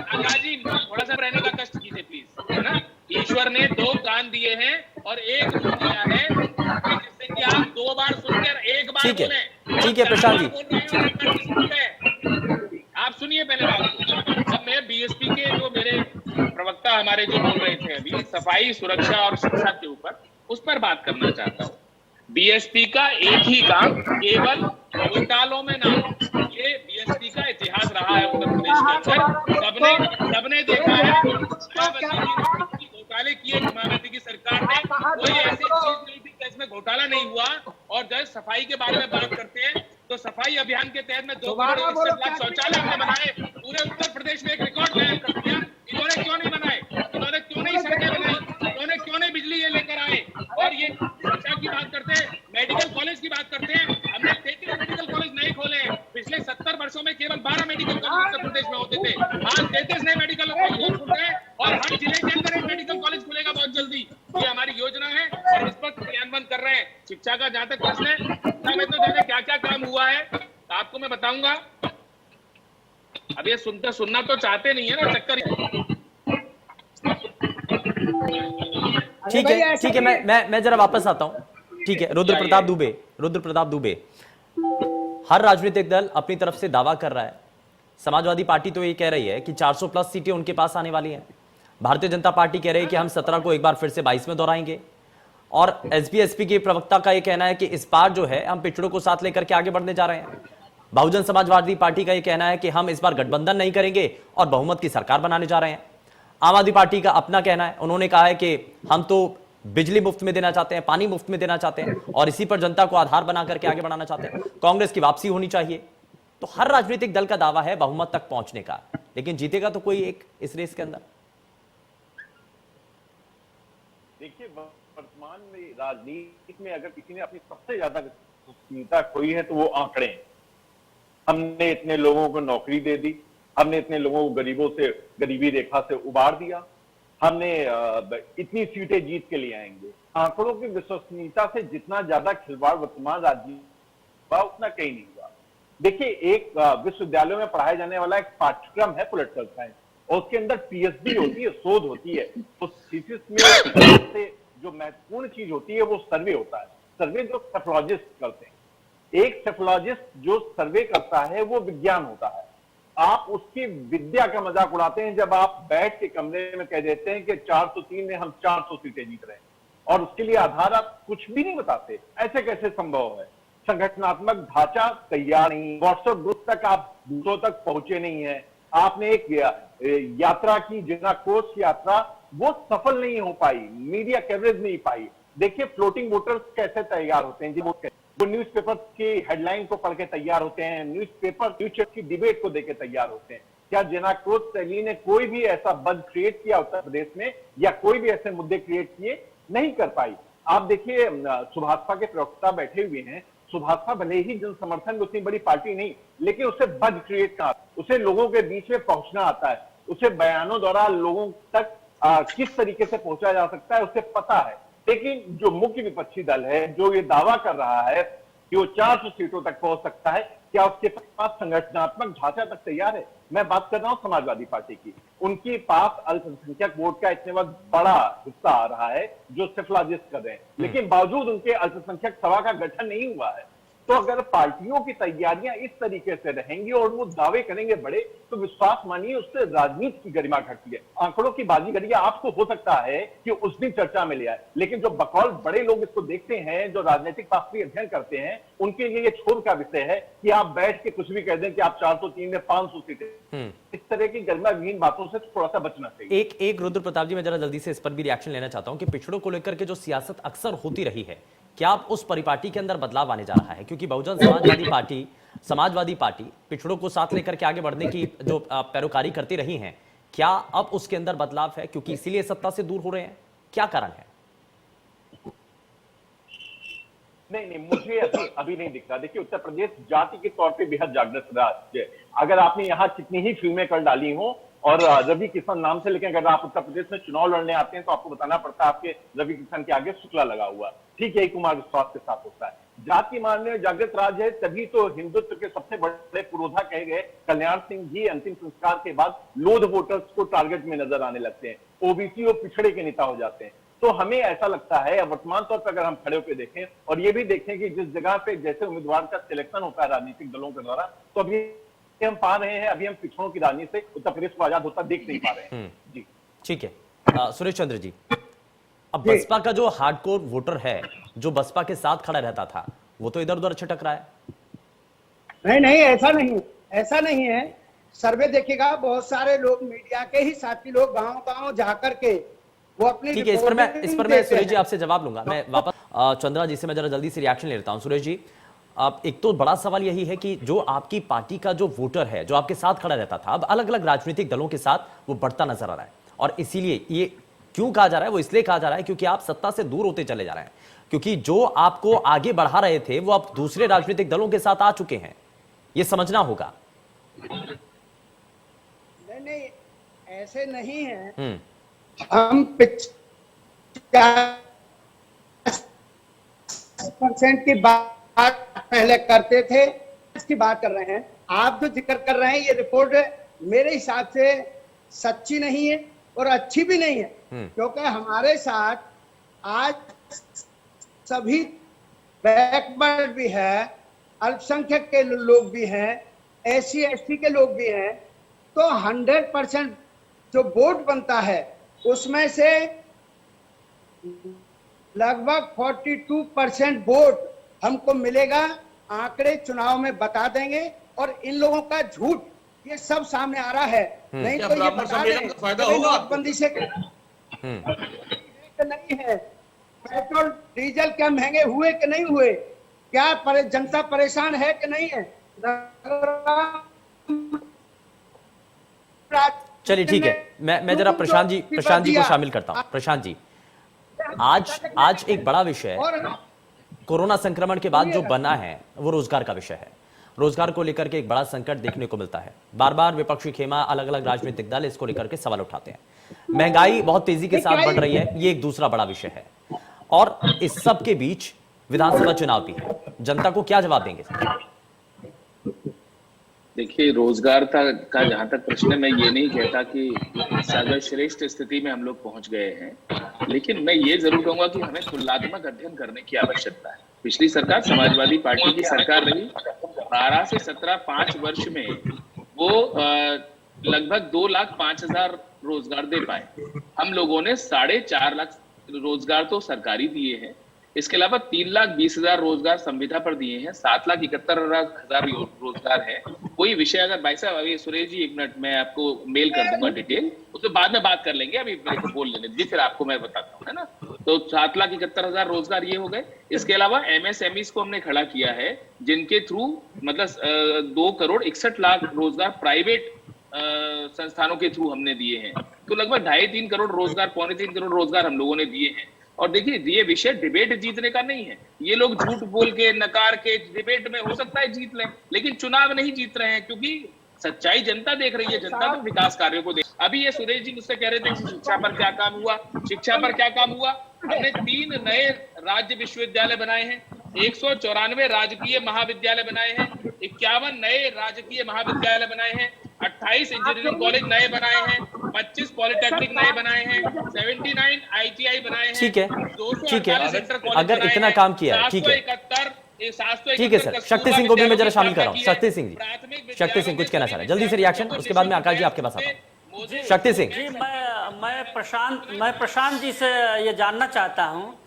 आकाश जी थोड़ा सा रहने का कष्ट कीजिए प्लीज, है ना। ईश्वर ने 2 कान दिए हैं और 1 मुंह दिया है, जिससे कि आप 2 बार सुनकर 1 बार बोलें। ठीक है प्रशांत जी, आप सुनिए पहले बात। अब मैं बीएसपी के जो मेरे प्रवक्ता हमारे जो बोल रहे थे अभी सफाई, सुरक्षा और शिक्षा के ऊपर, उस पर बात करना चाहता हूँ। बीएसपी का एक ही काम, केवल घोटालों में ना, ये बीएसपी का इतिहास रहा है उत्तर प्रदेश के अंदर। सबने देखा है घोटाले किए मायावती की सरकार ने, कोई ऐसी चीज नहीं थी जिसमें घोटाला नहीं हुआ। और जब सफाई के बारे में बात करते हैं तो सफाई अभियान के तहत में 2 करोड़ लाख शौचालय हमने बनाए, पूरे उत्तर प्रदेश में एक रिकॉर्ड कायम कर दिया। इन्होंने क्यों नहीं बनाए? इन्होंने क्यों नहीं सड़कें बनाई? इन्होंने क्यों नहीं बिजली ये लेकर आए? और ये शिक्षा की बात करते हैं, मेडिकल कॉलेज की बात करते हैं, हमने 33 मेडिकल कॉलेज नहीं खोले हैं। पिछले 70 वर्षों में केवल 12 मेडिकल कॉलेज उत्तर प्रदेश में होते थे, आज 33 नए मेडिकल कॉलेज खुल रहे हैं और हर जिले के अंदर एक मेडिकल कॉलेज खुलेगा बहुत जल्दी। ये हमारी योजना है और इस पर क्रियान्वयन कर रहे हैं। शिक्षा का जहां तक प्रश्न है, में तो जाने क्या क्या काम हुआ है आपको मैं बताऊंगा। अब ये सुनना तो चाहते नहीं है ना, चक्कर। ठीक है मैं जरा वापस आता हूं। ठीक है, रुद्र प्रताप दुबे, हर राजनीतिक दल अपनी तरफ से दावा कर रहा है। समाजवादी पार्टी तो ये कह रही है कि 400 प्लस सीटें उनके पास आने वाली हैं। भारतीय जनता पार्टी कह रही है कि हम 17 को एक बार फिर से 22 में दोहराएंगे। और एसपी के प्रवक्ता का यह कहना है कि इस बार जो है हम पिछड़ों को साथ लेकर के आगे बढ़ने जा रहे हैं। बहुजन समाजवादी पार्टी का यह कहना है कि हम इस बार गठबंधन नहीं करेंगे और बहुमत की सरकार बनाने जा रहे हैं। आम आदमी पार्टी का अपना कहना है, उन्होंने कहा है कि हम तो बिजली मुफ्त में देना चाहते हैं, पानी मुफ्त में देना चाहते हैं और इसी पर जनता को आधार बना करके आगे बढ़ाना चाहते हैं। कांग्रेस की वापसी होनी चाहिए। तो हर राजनीतिक दल का दावा है बहुमत तक पहुंचने का, लेकिन जीतेगा तो कोई एक इस रेस के अंदर। देखिए वर्तमान वर्तमान में राजनीति में अगर किसी ने अपनी सबसे ज्यादा विश्वसनीयता खोई है तो वो आंकड़े हैं। हमने इतने लोगों को नौकरी दे दी, हमने इतने लोगों को गरीबी रेखा से उबार दिया, हमने इतनी सीटें जीत के लिए आएंगे। आंकड़ों की विश्वसनीयता से जितना ज्यादा खिलवाड़ वर्तमान राजनीति हुआ उतना कहीं नहीं हुआ। देखिए, एक विश्वविद्यालयों में पढ़ाया जाने वाला एक पाठ्यक्रम है पॉलिटिकल साइंस, और उसके अंदर पीएचडी होती है, शोध होती है। उस थीसिस में सबसे जो महत्वपूर्ण चीज होती है वो सर्वे होता है। सर्वे जो सेफोलॉजिस्ट करते हैं, एक सेफोलॉजिस्ट जो सर्वे करता है वो विज्ञान होता है। आप उसकी विद्या का मजाक उड़ाते हैं जब आप बैठ के कमरे में कह देते हैं कि 403 में हम 400 सीटें जीत रहे हैं, और उसके लिए आधार आप कुछ भी नहीं बताते। ऐसे कैसे संभव है? संगठनात्मक ढांचा तैयार नहीं, व्हाट्सएप ग्रुप तक आप दूसरों तक पहुंचे नहीं है। आपने एक यात्रा की, जिना कोच यात्रा, वो सफल नहीं हो पाई, मीडिया कवरेज नहीं पाई। देखिए, फ्लोटिंग वोटर्स कैसे तैयार होते हैं जी, वो न्यूज़पेपर की हेडलाइन को पढ़ के तैयार होते हैं, न्यूज़ की डिबेट को देके तैयार होते हैं। क्या जेना कोच शैली ने कोई भी ऐसा बज क्रिएट किया उत्तर प्रदेश में, या कोई भी ऐसे मुद्दे क्रिएट किए? नहीं कर पाई। आप देखिए, सुभाषपा के प्रवक्ता बैठे हुए हैं। सुभाषपा भले ही जन समर्थन में उतनी बड़ी पार्टी नहीं, लेकिन उसे बज क्रिएट का, उसे लोगों के बीच में पहुंचना आता है, उसे बयानों द्वारा लोगों तक किस तरीके से पहुंचा जा सकता है उसे पता है। लेकिन जो मुख्य विपक्षी दल है, जो ये दावा कर रहा है कि वो 400 सीटों तक पहुंच सकता है, क्या उसके पास संगठनात्मक ढांचा तक तैयार है? मैं बात कर रहा हूं समाजवादी पार्टी की। उनके पास अल्पसंख्यक वोट का इतने बड़ा हिस्सा आ रहा है जो सेफोलॉजिस्ट कर रहे हैं, लेकिन बावजूद उनके अल्पसंख्यक सभा का गठन नहीं हुआ है। तो अगर पार्टियों की तैयारियां इस तरीके से रहेंगी और वो दावे करेंगे बड़े, तो विश्वास मानिए उससे राजनीति की गरिमा घटती है। आंकड़ों की बाजीगरी आपको हो सकता है कि उस दिन चर्चा में ले आए, लेकिन जो बकौल बड़े लोग इसको देखते हैं, जो राजनीतिक शास्त्री अध्ययन करते हैं, उनके लिए ये छोर का विषय है कि आप बैठ के कुछ भी कह दें कि आप 403 में 500 सीटें। इस तरह की गरिमा विहीन बातों से थोड़ा सा बचना चाहिए। एक रुद्र प्रताप जी, मैं जरा जल्दी से इस पर भी रिएक्शन लेना चाहता हूं कि पिछड़ों को लेकर के जो सियासत अक्सर होती रही है, क्या अब उस परिपाटी के अंदर बदलाव आने जा रहा है? क्योंकि बहुजन समाजवादी पार्टी पिछड़ों को साथ लेकर के आगे बढ़ने की जो पैरोकारी करती रही हैं, क्या अब उसके अंदर बदलाव है? क्योंकि इसीलिए सत्ता से दूर हो रहे हैं, क्या कारण है? नहीं, मुझे अभी नहीं दिख रहा। देखिए, उत्तर प्रदेश जाति के तौर पे बेहद जागृत राज्य है। अगर आपने यहाँ कितनी ही फिल्में कर डाली हो, और रवि किशन नाम से, लेकिन अगर आप उत्तर प्रदेश में चुनाव लड़ने आते हैं तो आपको बताना पड़ता है आपके रवि किशन के आगे शुक्ला लगा हुआ। ठीक यही कुमार विश्वास के साथ होता है। जाति मानने में जागृत राज्य है, तभी तो हिंदुत्व के सबसे बड़े पुरोधा कहे गए कल्याण सिंह जी अंतिम संस्कार के बाद लोध वोटर्स को टारगेट में नजर आने लगते हैं, ओबीसी और पिछड़े के नेता हो जाते हैं। तो हमें ऐसा लगता है, वर्तमान तौर पर अगर हम खड़े होकर देखें और ये भी देखें कि जिस जगह पे जैसे उम्मीदवार का सिलेक्शन होता है राजनीतिक दलों के द्वारा, तो अभी हम पा रहे हैं, अभी हम पिछड़ों की राजनीति से उत्तर प्रदेश को आजाद होता देख नहीं पा रहे हैं। जी ठीक है। सुरेश चंद्र जी, अब बसपा का जो हार्डकोर वोटर है, जो बसपा के साथ खड़ा रहता था, वो तो इधर उधर छिटक रहा है। नहीं, ऐसा नहीं है। सर्वे देखेगा, बहुत सारे लोग मीडिया के ही साथी लोग गांव-गांव जाकर के वो अपनी, ठीक है, इस पर मैं सुरेश जी आपसे जवाब लूंगा। मैं वापस चंद्रा जी से मैं जरा जल्दी से रिएक्शन ले लेता हूं। सुरेश जी, अब एक तो बड़ा सवाल यही है कि जो आपकी पार्टी का जो वोटर है, जो आपके साथ खड़ा रहता था, अब अलग अलग राजनीतिक दलों के साथ वो बढ़ता नजर आ रहा है। और इसीलिए ये क्यों कहा जा रहा है? वो इसलिए कहा जा रहा है क्योंकि आप सत्ता से दूर होते चले जा रहे हैं, क्योंकि जो आपको आगे बढ़ा रहे थे वो अब दूसरे राजनीतिक दलों के साथ आ चुके हैं। ये समझना होगा। नहीं, ऐसे नहीं है। हम 50% की बात पहले करते थे, इसकी बात कर रहे हैं। आप जो जिक्र कर रहे हैं, ये रिपोर्ट मेरे हिसाब से सच्ची नहीं है और अच्छी भी नहीं है, क्योंकि हमारे साथ आज सभी बैकवर्ड भी है, अल्पसंख्यक के लोग भी हैं, SC ST के लोग भी हैं। तो 100% जो वोट बनता है उसमें से लगभग 42% वोट हमको मिलेगा। आंकड़े चुनाव में बता देंगे, और इन लोगों का झूठ ये सब सामने आ रहा है। नहीं तो ये बता दें नोटबंदी से नहीं है, पेट्रोल डीजल क्या महंगे हुए कि नहीं हुए, क्या जनता परेशान है कि नहीं है। चलिए ठीक है, मैं जरा प्रशांत जी को शामिल करता हूं। प्रशांत जी, आज एक बड़ा विषय कोरोना संक्रमण के बाद जो बना है वो रोजगार का विषय है। रोजगार को लेकर के एक बड़ा संकट देखने को मिलता है। बार बार विपक्षी खेमा, अलग अलग राजनीतिक दल इसको लेकर के सवाल उठाते हैं। महंगाई बहुत तेजी के साथ बढ़ रही है, ये एक दूसरा बड़ा विषय है। और इस सब के बीच विधानसभा चुनाव भी है। जनता को क्या जवाब देंगे? देखिए, रोजगार का जहां तक प्रश्न है, मैं ये नहीं कहता कि सर्वश्रेष्ठ स्थिति में हम लोग पहुंच गए हैं, लेकिन मैं ये जरूर कहूंगा कि हमें तुलनात्मक अध्ययन करने की आवश्यकता है। पिछली सरकार समाजवादी पार्टी की सरकार रही, 12 से 17 5 वर्ष में वो लगभग 2,05,000 रोजगार दे पाए। हम लोगों ने 4.5 लाख रोजगार तो सरकारी दिए हैं। इसके अलावा 3,20,000 रोजगार संविदा पर दिए हैं। 7,71,000 रोजगार है। कोई विषय अगर भाई साहब, अभी सुरेश जी 1 मिनट मैं आपको मेल कर दूंगा डिटेल, उसके बाद में बात कर लेंगे। अभी मेरे को बोल लेने दीजिए, फिर आपको मैं बताता हूँ, है ना। तो 7,71,000 रोजगार ये हो गए। इसके अलावा MSMEs को हमने खड़ा किया है, जिनके थ्रू मतलब 2,61,00,000 रोजगार प्राइवेट संस्थानों के थ्रू हमने दिए हैं। तो लगभग 2.5-3 करोड़ रोजगार, 2.25 करोड़ रोजगार हम लोगों ने दिए हैं। और देखिए, ये विषय डिबेट जीतने का नहीं है। ये लोग झूठ बोल के, नकार के डिबेट में हो सकता है जीत लें, लेकिन चुनाव नहीं जीत रहे हैं, क्योंकि सच्चाई जनता देख रही है। जनता तो विकास कार्यों को देख। अभी ये सुरेश जी मुझसे कह रहे थे कि शिक्षा पर क्या काम हुआ। शिक्षा पर क्या काम हुआ? हमने 3 नए राज्य विश्वविद्यालय बनाए हैं, 194 राजकीय महाविद्यालय बनाए हैं, 51 नए राजकीय महाविद्यालय बनाए हैं, 28 इंजीनियरिंग कॉलेज नए बनाए हैं, 25 पॉलिटेक्निक नए बनाए हैं, 79 ITI बनाए हैं। ठीक है, ठीक है। अगर इतना काम किया है, ठीक है, ठीक है सर। शक्ति सिंह को भी मैं जरा शामिल कर रहा हूँ। शक्ति सिंह जी, शक्ति सिंह कुछ कहना चाह रहे हैं, जल्दी से रिएक्शन, उसके बाद में आकाश जी आपके पास आता हूँ। शक्ति सिंह जी, मैं प्रशांत जी से ये जानना चाहता हूँ।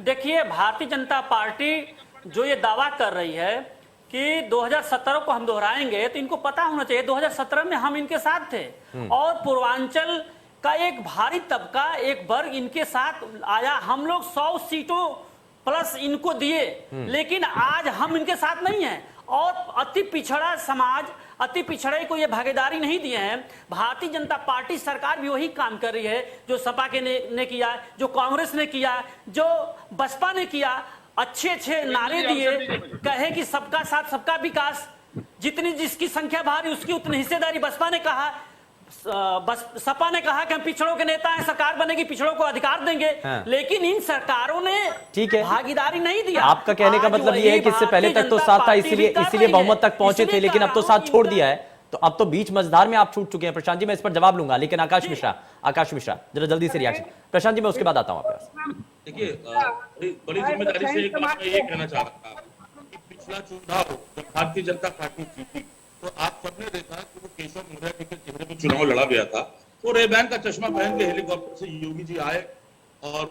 देखिए, भारतीय जनता पार्टी जो ये दावा कर रही है कि 2017 को हम दोहराएंगे, तो इनको पता होना चाहिए 2017 में हम इनके साथ थे और पूर्वांचल का एक भारी तबका, एक वर्ग इनके साथ आया। हम लोग 100 सीटों प्लस इनको दिए, लेकिन आज हम इनके साथ नहीं हैं। और अति पिछड़ा समाज, अति पिछड़े को ये भागीदारी नहीं दिए हैं। भारतीय जनता पार्टी सरकार भी वही काम कर रही है जो सपा के ने किया, जो कांग्रेस ने किया, जो बसपा ने किया। अच्छे नारे दिए, कहे कि सबका साथ सबका विकास, जितनी जिसकी संख्या भारी उसकी उतनी हिस्सेदारी। बसपा ने कहा, सपा ने कहा कि हम पिछड़ों के नेता हैं, सरकार बनेगी, पिछड़ों को अधिकार देंगे। हाँ। लेकिन इन सरकारों ने ठीक है भागीदारी नहीं दिया। आपका कहने का मतलब ये है कि इससे पहले तक तो साथ था, इसीलिए बहुमत तक पहुंचे थे, लेकिन अब तो साथ छोड़ दिया है। तो अब तो बीच मझधार में आप छूट चुके हैं। प्रशांत जी, मैं इस पर जवाब लूंगा, लेकिन आकाश मिश्रा जरा जल्दी से रिएक्शन। प्रशांत जी, मैं उसके बाद आता हूं आपके पास। देखिए, बड़ी जिम्मेदारी से एक बात मैं ये कहना चाह रहा था कि पिछला चुनाव जब भारतीय जनता पार्टी जीती, तो आप सबने देखा कि वो केशव मौर्य जी के चेहरे पे चुनाव लड़ा गया था। तो रेबैन का चश्मा पहन के हेलीकॉप्टर से योगी जी आए और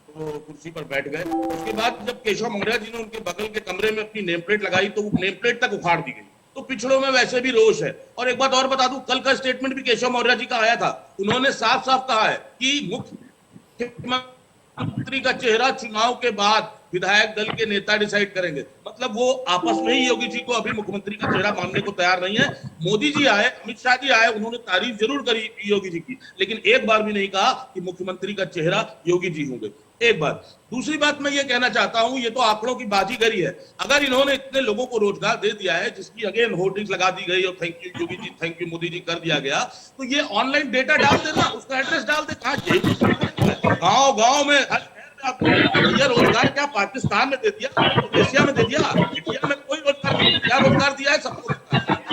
वो कुर्सी पर बैठ गए। उसके बाद जब केशव मौर्य जी ने उनके बगल के कमरे में अपनी नेम प्लेट लगाई, तो वो नेम प्लेट तक उखाड़ दी गई। तो पिछड़ों में वैसे भी रोष है। और एक बात और बता दूं, कल का स्टेटमेंट भी केशव मौर्य जी का आया था। उन्होंने साफ साफ कहा है कि मुख्यमंत्री का चेहरा चुनाव के बाद विधायक दल के नेता डिसाइड करेंगे। मतलब वो आपस में ही योगी जी को अभी मुख्यमंत्री का चेहरा मानने को तैयार नहीं है। मोदी जी आए, अमित शाह जी आए, उन्होंने तारीफ जरूर करी योगी जी की, लेकिन एक बार भी नहीं कहा कि मुख्यमंत्री का चेहरा योगी जी होंगे। एक बात। दूसरी बात मैं ये कहना चाहता हूं, ये तो आंकड़ों की बाजीगरी है। अगर इन्होंने इतने लोगों को रोजगार दे दिया है, जिसकी अगेन होर्डिंग्स लगा दी गई और thank you Yogi ji, thank you Modi ji कर दिया गया, तो ये ऑनलाइन डेटा डाल देना, उसका एड्रेस डाल दे। कहाँ गाँव में ये रोजगार क्या पाकिस्तान में दे दिया, एशिया में दे दिया, इंडिया में कोई रोजगार नहीं, क्या रोजगार दिया है सबको।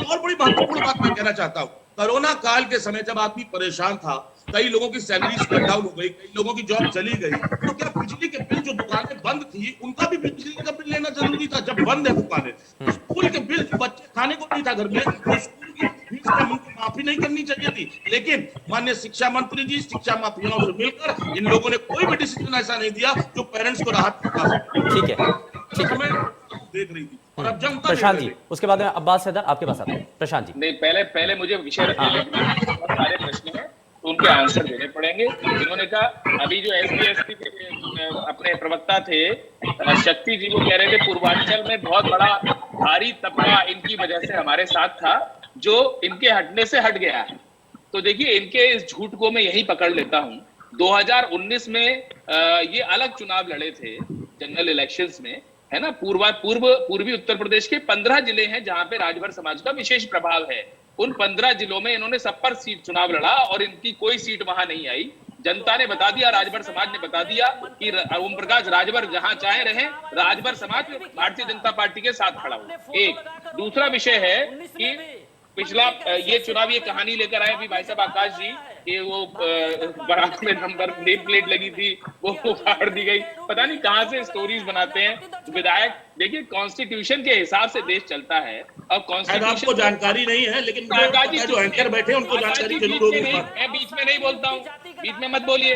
और बड़ी महत्वपूर्ण बात मैं कहना चाहता हूँ, कोरोना काल के समय जब आदमी परेशान था, कई लोगों की सैलरी कट डाउन हो गई, कई लोगों की जॉब चली गई, तो क्या बिजली के बिल, जो दुकानें बंद थी उनका भी बिजली का बिल लेना जरूरी था? जब बंद है दुकानें, स्कूल के बिल, बच्चे खाने को नहीं था घर में, तो स्कूल की फीस का माफी नहीं करनी चाहिए थी। लेकिन माननीय शिक्षा मंत्री जी शिक्षा माफियाओं से मिलकर इन लोगों ने कोई भी डिसीजन ऐसा नहीं दिया जो पेरेंट्स को राहत पहुंचा सके। ठीक है, ठीक है, देख रही थी। और अब जनता प्रशांत जी, उसके बाद में अब्बास हैदर आपके पास आता है। प्रशांत जी, नहीं, पहले मुझे विषय सारे प्रश्न हैं तो उनके आंसर देने पड़ेंगे। इन्होंने कहा, अभी जो SPST के अपने प्रवक्ता थे शक्ति जी, वो कह रहे थे पूर्वांचल में बहुत बड़ा भारी तबका इनकी वजह से हमारे साथ था, जो इनके हटने से हट गया है। तो देखिए, इनके इस झूठ को मैं यही पकड़ लेता हूं। 2019 में ये अलग चुनाव लड़े थे जनरल इलेक्शंस में, है ना। पूर्वी उत्तर प्रदेश के 15 जिले हैं जहां पे राजभर समाज का विशेष प्रभाव है। उन 15 जिलों में इन्होंने सब पर सीट चुनाव लड़ा और इनकी कोई सीट वहां नहीं आई। जनता ने बता दिया, राजभर समाज ने बता दिया कि ओम प्रकाश राजभर जहां चाहे रहे, राजभर समाज भारतीय जनता पार्टी के साथ खड़ा हो। एक दूसरा विषय है कि पिछला ये चुनाव ये कहानी लेकर आए अभी भाई साहब आकाश जी कि वो बारात में नंबर नेम प्लेट लगी थी वो फाड़ दी गई, पता नहीं कहां से स्टोरीज बनाते हैं विधायक। देखिए कॉन्स्टिट्यूशन के हिसाब से देश चलता है और कॉन्स्टिट्यूशन आपको जानकारी नहीं है, लेकिन जो एंकर बैठे हैं उनको जानकारी जरूर होगी। मैं बीच में नहीं बोलता हूँ, बीच में मत बोलिए।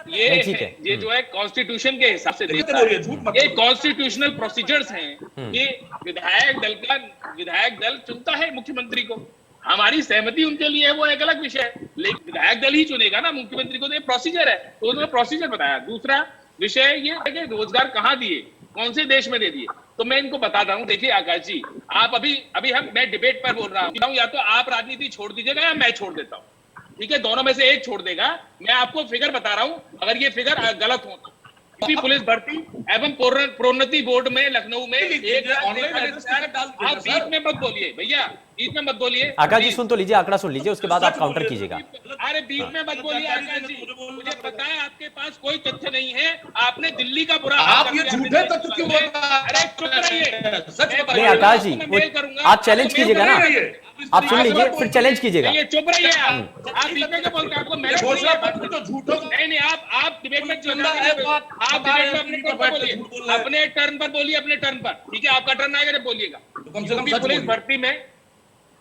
ये जो है कॉन्स्टिट्यूशन के हिसाब से ये कॉन्स्टिट्यूशनल प्रोसीजर्स हैं कि विधायक दल चुनता है मुख्यमंत्री को। हमारी सहमति उनके लिए है वो एक अलग विषय है, लेकिन विधायक दल ही चुनेगा ना मुख्यमंत्री को, तो ये प्रोसीजर है, तो उन्होंने प्रोसीजर बताया। दूसरा विषय ये है कि रोजगार कहाँ दिए, कौन से देश में दे दिए, तो मैं इनको बताता हूँ। देखिए आकाश जी, आप अभी मैं डिबेट पर बोल रहा हूँ, या तो आप राजनीति छोड़ दीजिएगा या मैं छोड़ देता हूँ, ठीक है, दोनों में से एक छोड़ देगा। मैं आपको फिगर बता रहा हूं, अगर ये फिगर गलत हो तो यूपी पुलिस भर्ती एवं प्रोन्नति बोर्ड में लखनऊ में आप बीच में मत बोलिए भैया, बीच में मत बोलिए। आकाश जी सुन तो लीजिए, आंकड़ा सुन लीजिए, उसके बाद आप काउंटर कीजिएगा। अरे बीच में मत बोलिए आकाश जी, मुझे पता है आपके पास कोई तथ्य नहीं है, आपने दिल्ली का बुरा आप ये झूठे तथ्य क्यों बोल रहे हैं? अरे चुप रहिए, सच नहीं आकाश जी, आप चैलेंज कीजिएगा ना, आप सुन लीजिए फिर चैलेंज कीजिएगा। चुप रहिए आप बीच में क्या बोलते हैं, आपको मैंने नहीं आप डिबेट में अपने टर्न पर बोलिए, अपने टर्न पर, ठीक है, आपका टर्न आएगा जब बोलिएगा।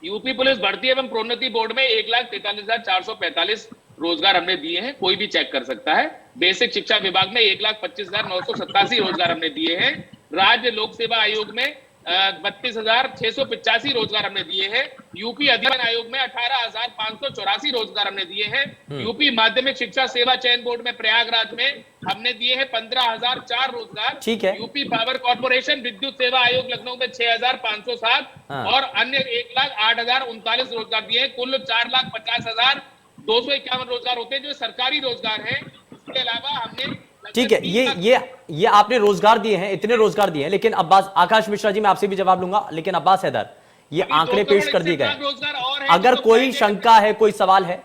यूपी पुलिस भर्ती एवं प्रोन्नति बोर्ड में 1,43,445 रोजगार हमने दिए हैं, कोई भी चेक कर सकता है। बेसिक शिक्षा विभाग में 1,25,987 रोजगार हमने दिए हैं। राज्य लोक सेवा आयोग में 32,685 रोजगार हमने दिए हैं। यूपी अध्ययन आयोग में 18,584 रोजगार हमने दिए हैं। यूपी माध्यमिक शिक्षा सेवा चयन बोर्ड में प्रयागराज में हमने दिए हैं 15,004 रोजगार। ठीक है। यूपी पावर कॉर्पोरेशन विद्युत सेवा आयोग लखनऊ में 6,507 और अन्य 1,08,039 रोजगार दिए हैं। कुल 4,50,251 रोजगार होते हैं जो सरकारी रोजगार है। इसके अलावा हमने ठीक है, ये आपने रोजगार दिए हैं, इतने रोजगार दिए हैं, लेकिन अब्बास आकाश मिश्रा जी मैं आपसे भी जवाब लूंगा, लेकिन अब्बास हैदर ये आंकड़े पेश कर दिए गए। अगर कोई शंका है, कोई सवाल है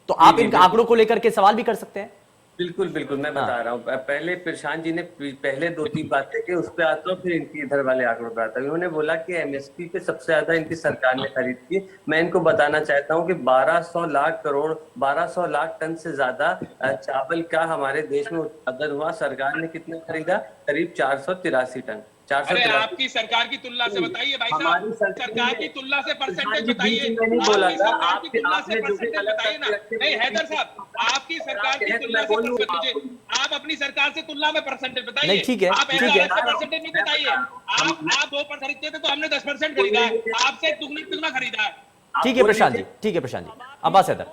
तो आप इन आंकड़ों को लेकर के सवाल भी कर सकते हैं। बिल्कुल बिल्कुल, मैं बता रहा हूँ। पहले प्रशांत जी ने पहले 2-3 बातें की, उस पर आता हूँ, फिर इनकी इधर वाले आंकड़ों पर आता हूँ। इन्होंने बोला कि एमएसपी पे सबसे ज्यादा इनकी सरकार ने खरीद की। मैं इनको बताना चाहता हूँ कि 1200 लाख टन से ज्यादा चावल का हमारे देश में उत्पादन हुआ। सरकार ने कितना खरीदा? करीब 483 टन। अरे आपकी सरकार की तुलना से बताइए भाई साहब, सरकार की तुलना से परसेंटेज बताइए। नहीं बोला था, आपकी बताइए ना। नहीं हैदर साहब, आपकी सरकार की तुलना से मुझे आप अपनी सरकार से तुलना में परसेंटेज बताइए। ठीक है, आप परसेंटेज नहीं बताइए। आप 2% खरीदते थे तो हमने 10% खरीदा है, आपसे दुगना खरीदा है। ठीक है प्रशांत जी, ठीक है प्रशांत जी। अब्बास हैदर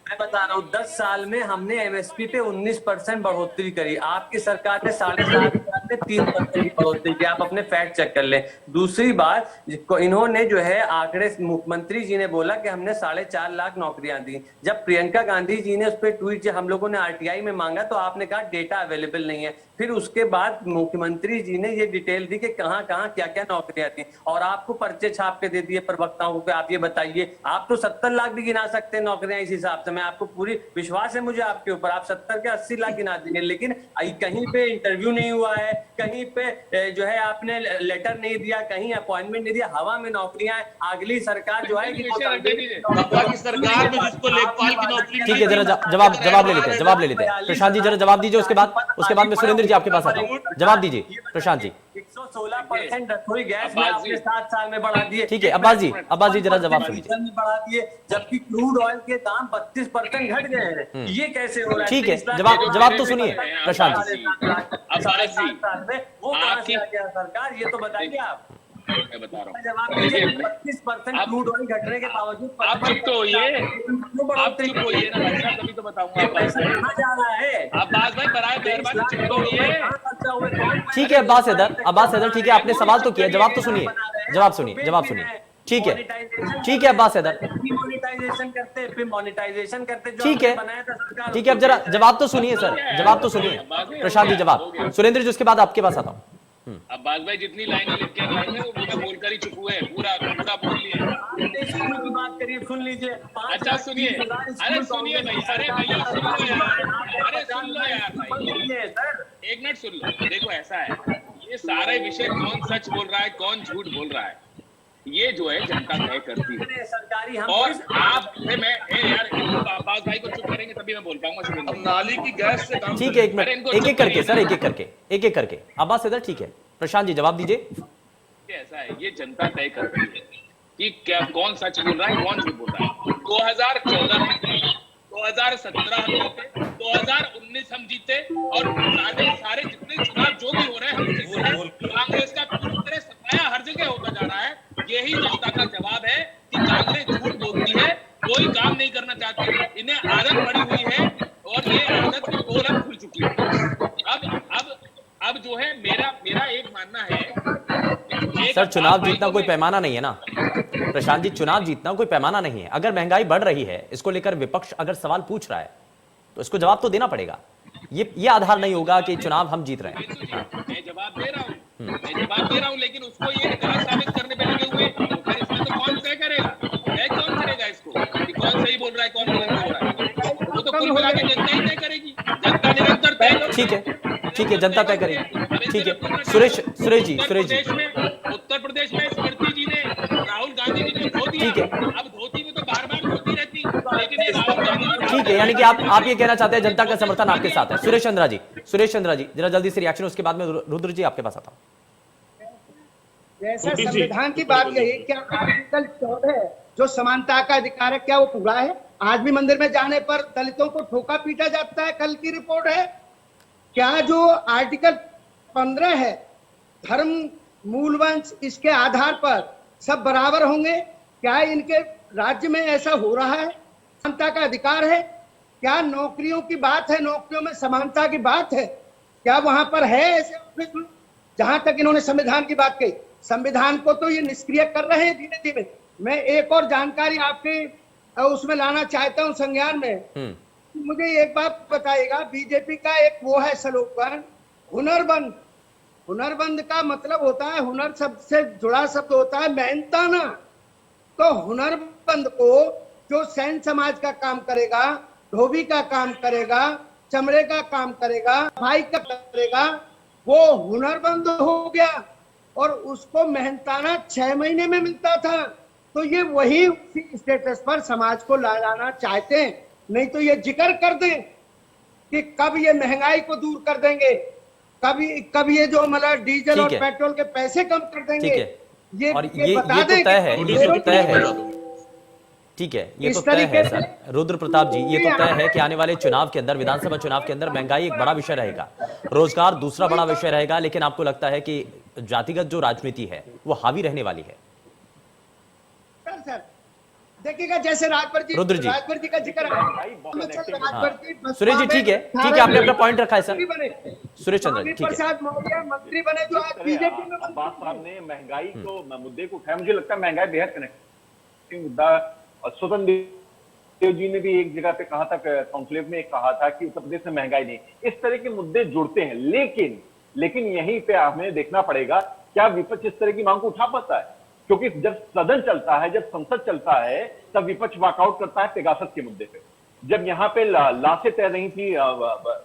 मैं बता रहा हूँ, 10 साल में हमने एमएसपी पे 19% बढ़ोतरी करी। आपकी सरकार ने 7.5 साल में 3% की बढ़ोतरी की। आप अपने फैक्ट चेक कर लें। दूसरी बात, इन्होंने जो है आंकड़े, मुख्यमंत्री जी ने बोला कि हमने 4.5 लाख नौकरियां दी। जब प्रियंका गांधी जी ने उस पर ट्वीट, हम लोगों ने आरटीआई में मांगा तो आपने कहा डेटा अवेलेबल नहीं है। फिर उसके बाद मुख्यमंत्री जी ने ये डिटेल दी कि कहां कहां क्या क्या नौकरियां थी, और आपको पर्चे छाप के दे दिए प्रवक्ताओं को कि आप ये बताइए। आप तो 70 लाख भी गिना सकते हैं नौकरियां इस हिसाब से। मैं आपको पूरी विश्वास है मुझे आपके ऊपर, आप 70 के 80 लाख गिना देंगे, लेकिन कहीं पे इंटरव्यू नहीं हुआ है, कहीं पे जो है आपने लेटर नहीं दिया, कहीं अपॉइंटमेंट नहीं दिया, हवा में नौकरियां हैं। अगली सरकार जो है सरकार में जिसको लेखपाल की नौकरी। ठीक है, जरा जवाब ले लेते हैं प्रशांत जी, जरा जवाब दीजिए। उसके बाद में सुरेंद्र जी आपके पास आता हूं, जवाब दीजिए प्रशांत जी। 116% रसोई गैस में आपने 7 साल में बढ़ा दिए। ठीक है अब्बास जी जरा जवाब सुनिए। बढ़ा दिए, जबकि क्रूड ऑयल के दाम 32% घट गए हैं। ये कैसे हो रहा है? ठीक है, जवाब तो सुनिए प्रशांत जी। वो कहां से आ गया सरकार, ये तो बताइए आप। मैं बता रहा हूँ, जवाब दीजिए। 32% क्रूड ऑयल घटने के बावजूद आप चुप तो होइए, आप चुप होइए ना भाई साहब, तभी तो बताऊंगा। कहां जा रहा है अब्बास भाई, बराए मेहरबानी चुप तो होइए। ठीक है अब्बास हैदर, ठीक है, आपने सवाल तो किया, जवाब तो सुनिए, जवाब सुनिए। ठीक है अब्बास हैदर, प्राइवेटाइजेशन करते, फिर मोनेटाइजेशन करते, जो ठीक है, बनाया था सरकार। ठीक है। अब जरा जवाब तो सुनिए सर, जवाब तो सुनिए प्रशांत जी, जवाब। सुरेंद्र जी उसके बाद आपके पास आता हूँ। अब बाग भाई जितनी लाइनें लिख के गए थे वो पूरा बोलकर ही चुप हुए, पूरा बोल लिए। स्कूल की बात करिए, सुन लीजिए। अच्छा सुनिए, अरे सुनिए भाई, अरे भैया सुन लो यार, अरे सुन लो यार भाई, एक मिनट सुन लो। देखो ऐसा है, ये सारे विषय कौन सच बोल रहा है कौन झूठ बोल रहा है, ये जो है जनता तय करती है। सरकारी और आप मैं यार बाग भाई को चुप करेंगे तभी मैं बोल पाऊंगा। नाली की गैस से काम, ठीक है, एक मिनट, एक एक करके सर, एक एक करके अब्बास इधर। ठीक है प्रशांत जी जवाब दीजिए। ऐसा है, ये जनता तय करती है कि क्या कौन सच बोल रहा है कौन झूठ बोल रहा है। 2014 में 2017 हम जीते, 2019 हम जीते, और सारे जितने चुनाव जो भी हो रहे हैं हम जीते हैं। कांग्रेस का पूरी तरह सफाया हर जगह होता जा रहा है। यही जनता का जवाब है कि कांग्रेस झूठ बोलती है, कोई काम नहीं करना चाहती, इन्हें आदत पड़ी हुई है और ये आदत की पोल अब खुल चुकी है। अब जो है मेरा एक मानना है, सर चुनाव जीतना कोई पैमाना नहीं है ना प्रशांत जी, चुनाव जीतना कोई पैमाना नहीं है। अगर महंगाई बढ़ रही है, इसको लेकर विपक्ष अगर सवाल पूछ रहा है तो इसको जवाब तो देना पड़ेगा। ये आधार नहीं होगा कि चुनाव हम जीत रहे हैं। मैं जवाब दे रहा हूं, लेकिन उसको ये गलत साबित करने पे लगे हुए, फिर इसमें तो कौन तय करेगा, कौन करेगा इसको कि कौन सही बोल रहा है कौन गलत बोल रहा है, वो तो कुल मिला के जनता ही तय करेगी। जनता निरंतर तय, ठीक है, जनता तय करेगी। ठीक है सुरेश जी, उत्तर प्रदेश में स्मृति जी ने, राहुल गांधी जी ने धो दिया। अब धोती में तो बार धोती रहती, लेकिन ये राहुल गांधी, ठीक है, यानी कि आप ये कहना चाहते हैं जनता का समर्थन आपके साथ है। सुरेश चंद्रा जी जरा जल्दी से रिएक्शन, उसके बाद में रुद्र जी आपके पास आता हूं। जैसे संविधान की बात कही, क्या आर्टिकल 14 जो समानता का अधिकार है क्या वो पूरा है? आज भी मंदिर में जाने पर दलितों को ठोका पीटा जाता है, कल की रिपोर्ट है। क्या जो आर्टिकल 15 है, धर्म मूलवंश, इसके आधार पर सब बराबर होंगे, क्या इनके राज्य में ऐसा हो रहा है? समानता का अधिकार है क्या? नौकरियों की बात है, नौकरियों में समानता की बात है क्या? वहां पर है ऐसे ऑफिस? जहां तक इन्होंने संविधान की बात कही, संविधान को तो ये निष्क्रिय कर रहे हैं धीरे धीरे। मैं एक और जानकारी आपके उसमें लाना चाहता हूं संज्ञान में। मुझे एक बात बताइएगा, बीजेपी का एक वो है स्लोगन हुनरबंद। हुनरबंद का मतलब होता है, हुनर शब्द से जुड़ा शब्द होता है मेहनताना। तो हुनरबंद को जो सैन समाज का काम करेगा, धोबी का काम करेगा, चमड़े का काम करेगा, भाई का करेगा, वो हुनरबंद हो गया और उसको मेहनताना 6 महीने में मिलता था। तो ये वही उसी स्टेटस पर समाज को लाना चाहते हैं। नहीं तो ये जिक्र कर दें कि कब ये महंगाई को दूर कर देंगे, कब ये जो मतलब डीजल और पेट्रोल के पैसे कम कर देंगे, ये बता दें। ठीक है, ये तो तय है सर। रुद्र प्रताप जी, ये तो तय है कि आने वाले चुनाव के अंदर, विधानसभा चुनाव के अंदर महंगाई एक बड़ा विषय रहेगा, रोजगार दूसरा बड़ा विषय रहेगा, लेकिन आपको लगता है कि जातिगत जो राजनीति है वो हावी रहने वाली है? सर देखिएगा, जैसे राजभर जी का जिक्र है। सुरेश जी ठीक है, आपने अपना पॉइंट रखा है सर। सुरेश चंद्र जी, प्रसाद मौर्य मंत्री बने जो आज बीजेपी में। अब्बास साहब ने महंगाई को मुद्दे को उठाया। मुझे लगता है महंगाई बेहद कनेक्टिंग मुद्दा। स्वतंत्र देव जी ने भी एक जगह पे कहा था, कॉन्क्लेव में कहा था कि उत्तर प्रदेश में महंगाई नहीं। इस तरह के मुद्दे जुड़ते हैं, लेकिन यहीं पे हमें देखना पड़ेगा क्या विपक्ष इस तरह की मांग को उठा पाता है। क्योंकि जब सदन चलता है, जब संसद चलता है, तब विपक्ष वॉकआउट करता है पेगासस के मुद्दे पे। जब यहाँ पे लाशें तैर रही थी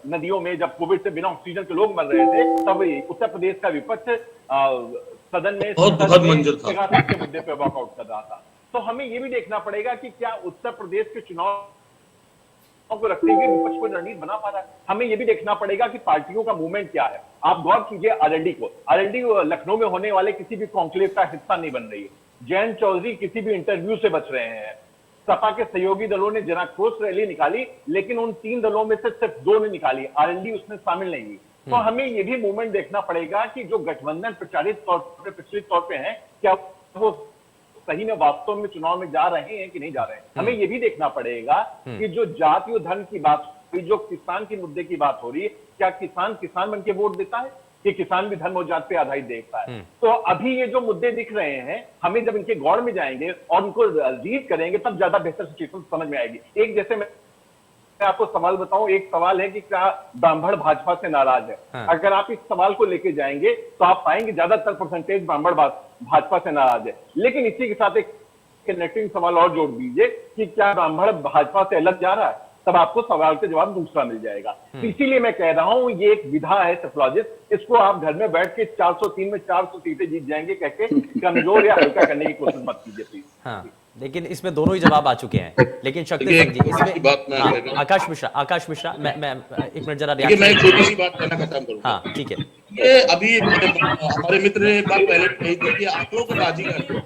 नदियों में, जब कोविड से बिना ऑक्सीजन के लोग मर रहे थे, तब उत्तर प्रदेश का विपक्ष सदन में पेगासस के मुद्दे पे वॉकआउट कर रहा था। तो हमें ये भी देखना पड़ेगा कि क्या उत्तर प्रदेश के चुनाव को रखते हुए विपक्ष को रणनीति बना पा रहा है। हमें यह भी देखना पड़ेगा कि पार्टियों का मूवमेंट क्या है। आप गौर कीजिए आरएलडी को, आरएलडी लखनऊ में होने वाले किसी भी कॉन्क्लेव का हिस्सा नहीं बन रही है। जयंत चौधरी किसी भी इंटरव्यू से बच रहे हैं। सपा के सहयोगी दलों ने जनाक्रोश रैली निकाली, लेकिन उन 3 दलों में से सिर्फ 2 ने निकाली, आरएलडी उसमें शामिल नहीं हुई। तो हमें यह भी मूवमेंट देखना पड़ेगा कि जो गठबंधन प्रचारित तौर पर प्रचलित तौर पर है, क्या वो सही में वास्तव में चुनाव में जा रहे हैं कि नहीं जा रहे हैं। हमें यह भी देखना पड़ेगा कि जो जाति और धन की बात, जो किसान के मुद्दे की बात हो रही है, क्या किसान बन के वोट देता है? कि किसान भी धर्म और जात पे आधारित देखता है। तो अभी ये जो मुद्दे दिख रहे हैं, हमें जब इनके गौड़ में जाएंगे और उनको रीड करेंगे तब ज्यादा बेहतर सिचुएशन समझ में आएगी। एक जैसे मैं आपको सवाल बताऊं, एक सवाल है कि क्या ब्राह्मण भाजपा से नाराज है। अगर आप इस सवाल को लेके जाएंगे तो आप पाएंगे ज्यादातर परसेंटेज ब्राह्मण भाजपा से नाराज है। लेकिन इसी के साथ एक कनेक्टिंग सवाल और जोड़ दीजिए कि क्या ब्राह्मण भाजपा से अलग जा रहा है, तब आपको सवाल का जवाब दूसरा मिल जाएगा। तो इसीलिए मैं कह रहा हूं ये एक विधा है सेफोलॉजिस्ट, इसको आप घर में बैठ के 403 में 400 सीटें जीत जाएंगे कह के कमजोर या हल्का करने की कोशिश मत कीजिए प्लीज। हाँ, लेकिन इसमें दोनों ही जवाब आ चुके हैं। लेकिन शक्ति सिंह जी इसमें आकाश मिश्रा मैं एक मिनट जरा मैं एक छोटी सी बात कहना खत्म करूँ। हाँ ठीक है। ये अभी हमारे मित्र ने एक बात पहले कही थी कि आंकड़ों को राजी कर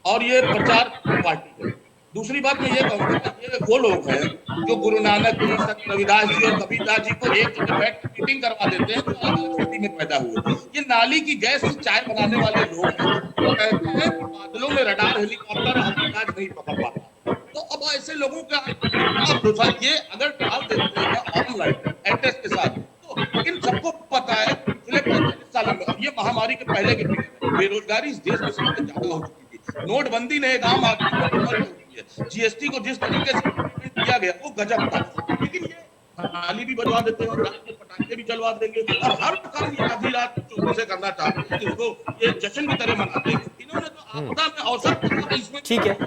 और ये प्रचार पार्टी है। दूसरी बात मैं ये कहूँगा, ये वो लोग हैं जो गुरु नानक जी, संत रविदास जी और कबीरदास जी को एक जगह बैठ के मीटिंग करवा देते हैं, तो अलग स्थिति में पैदा हुए। ये नाली की गैस से चाय बनाने वाले लोग हैं, वो कहते हैं कि बादलों में रडार हेलीकॉप्टर आवाज नहीं पकड़ पाता। तो अब ऐसे लोगों का ये अगर डाल देते हैं ऑनलाइन एड्रेस के साथ, तो इन सबको पता है पिछले 45 सालों में, और ये महामारी के पहले के बेरोजगारी इस देश में सबसे ज्यादा हो चुकी थी। नोटबंदी ने एक आम आदमी को जीएसटी को जिस तरीके से किया गया वो गजब था। लेकिन ये थाली भी बजवा देते हैं, रात के पटाखे भी चलवा देंगे और हर काम ये आधी रात चोरी से करना चाहते हैं, इसको ये जश्न की तरह मनाते हैं। इन्होंने तो आपदा में अवसर इसमें ठीक है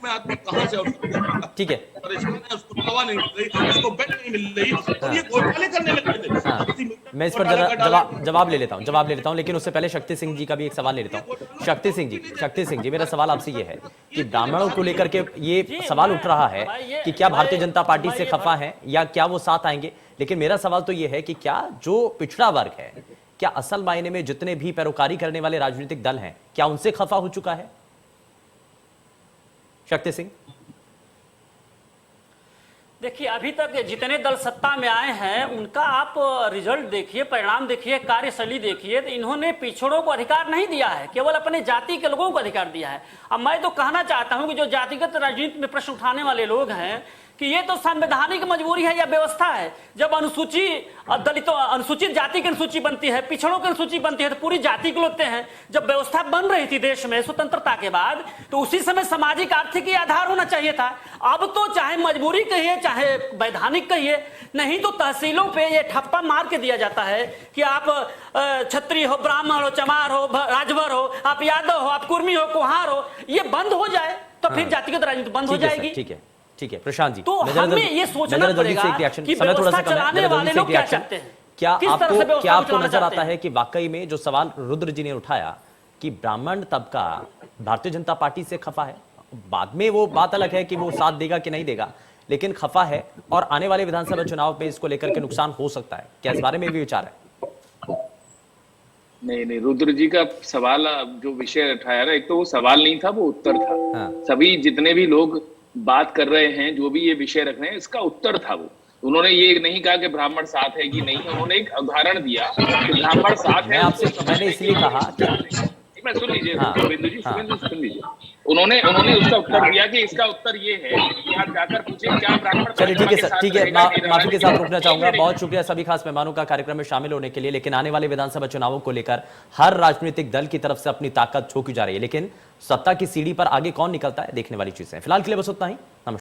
में आदमी कहां से अवसर, ठीक है, परेशान है, उसको दवा नहीं मिल रही, उसको बेड नहीं मिल रही, तो ये घोटाले करने लगे थे। मैं इस पर जरा जवाब ले लेता हूं, लेकिन उससे पहले शक्ति सिंह जी का भी एक सवाल ले लेता हूं। शक्ति सिंह जी मेरा सवाल आपसे ये है कि ब्राह्मणों को लेकर के ये सवाल उठ रहा है कि क्या भारतीय जनता पार्टी से खफा है या क्या वो साथ आएंगे। लेकिन मेरा सवाल तो ये है कि क्या जो पिछड़ा वर्ग है, क्या असल मायने में जितने भी पैरोकारी करने वाले राजनीतिक दल हैं, क्या उनसे खफा हो चुका है? शक्ति सिंह, देखिए अभी तक जितने दल सत्ता में आए हैं उनका आप रिजल्ट देखिए, परिणाम देखिए, कार्यशैली देखिए, तो इन्होंने पिछड़ों को अधिकार नहीं दिया है, केवल अपने जाति के लोगों को अधिकार दिया है। अब मैं तो कहना चाहता हूं कि जो जातिगत राजनीति में प्रश्न उठाने वाले लोग हैं कि ये तो संवैधानिक मजबूरी है या व्यवस्था है। जब दलितों अनुसूचित जाति की अनुसूची बनती है, पिछड़ों की अनुसूची बनती है, तो पूरी जाति को लेते हैं। जब व्यवस्था बन रही थी देश में स्वतंत्रता के बाद, तो उसी समय सामाजिक आर्थिक आधार होना चाहिए था। अब तो चाहे मजबूरी कहिए चाहे वैधानिक कहिए, नहीं तो तहसीलों पे ये ठप्पा मार के दिया जाता है कि आप क्षत्रिय हो, ब्राह्मण हो, चमार हो, राजभर हो, आप यादव हो, आप कुर्मी हो, कुहार हो, ये बंद हो जाए तो फिर जातिगत राजनीति बंद हो जाएगी। ठीक है प्रशांत जी, तो हमें ये सोचना पड़ेगा कि व्यवस्था चलाने वाले लोग क्या चाहते हैं। क्या आपको नजर आता है कि वाकई में जो सवाल रुद्र जी ने उठाया कि ब्राह्मण तबका भारतीय जनता पार्टी से खफा है, बाद में वो बात अलग है कि वो साथ देगा कि नहीं देगा, लेकिन खफा है और आने वाले विधानसभा चुनाव में इसको लेकर के नुकसान हो सकता है, क्या इस बारे में भी विचार है? नहीं, रुद्र जी का सवाल जो विषय उठाया ना, एक तो वो सवाल नहीं था, वो उत्तर था। सभी जितने भी लोग बात कर रहे हैं, जो भी ये विषय रख रहे हैं, इसका उत्तर था वो। उन्होंने ये नहीं कहा कि ब्राह्मण साथ है कि नहीं है, उन्होंने एक उदाहरण दिया कि ब्राह्मण साथ है। मैंने इसलिए कहा मैं सुन लीजिए गोविंद जी, सुन लीजिए। उन्होंने उसका उत्तर दिया कि इसका उत्तर ये है कि आप जाकर पूछें क्या ब्राह्मण। चलिए ठीक है सर, ठीक है, माफी के साथ रुकना चाहूंगा। बहुत शुक्रिया सभी खास मेहमानों का कार्यक्रम में शामिल होने के लिए। लेकिन आने वाले विधानसभा चुनावों को लेकर हर राजनीतिक दल की तरफ से अपनी ताकत झोंकी जा रही है, लेकिन सत्ता की सीढ़ी पर आगे कौन निकलता है देखने वाली चीज है। फिलहाल के लिए बस उतना ही। नमस्कार।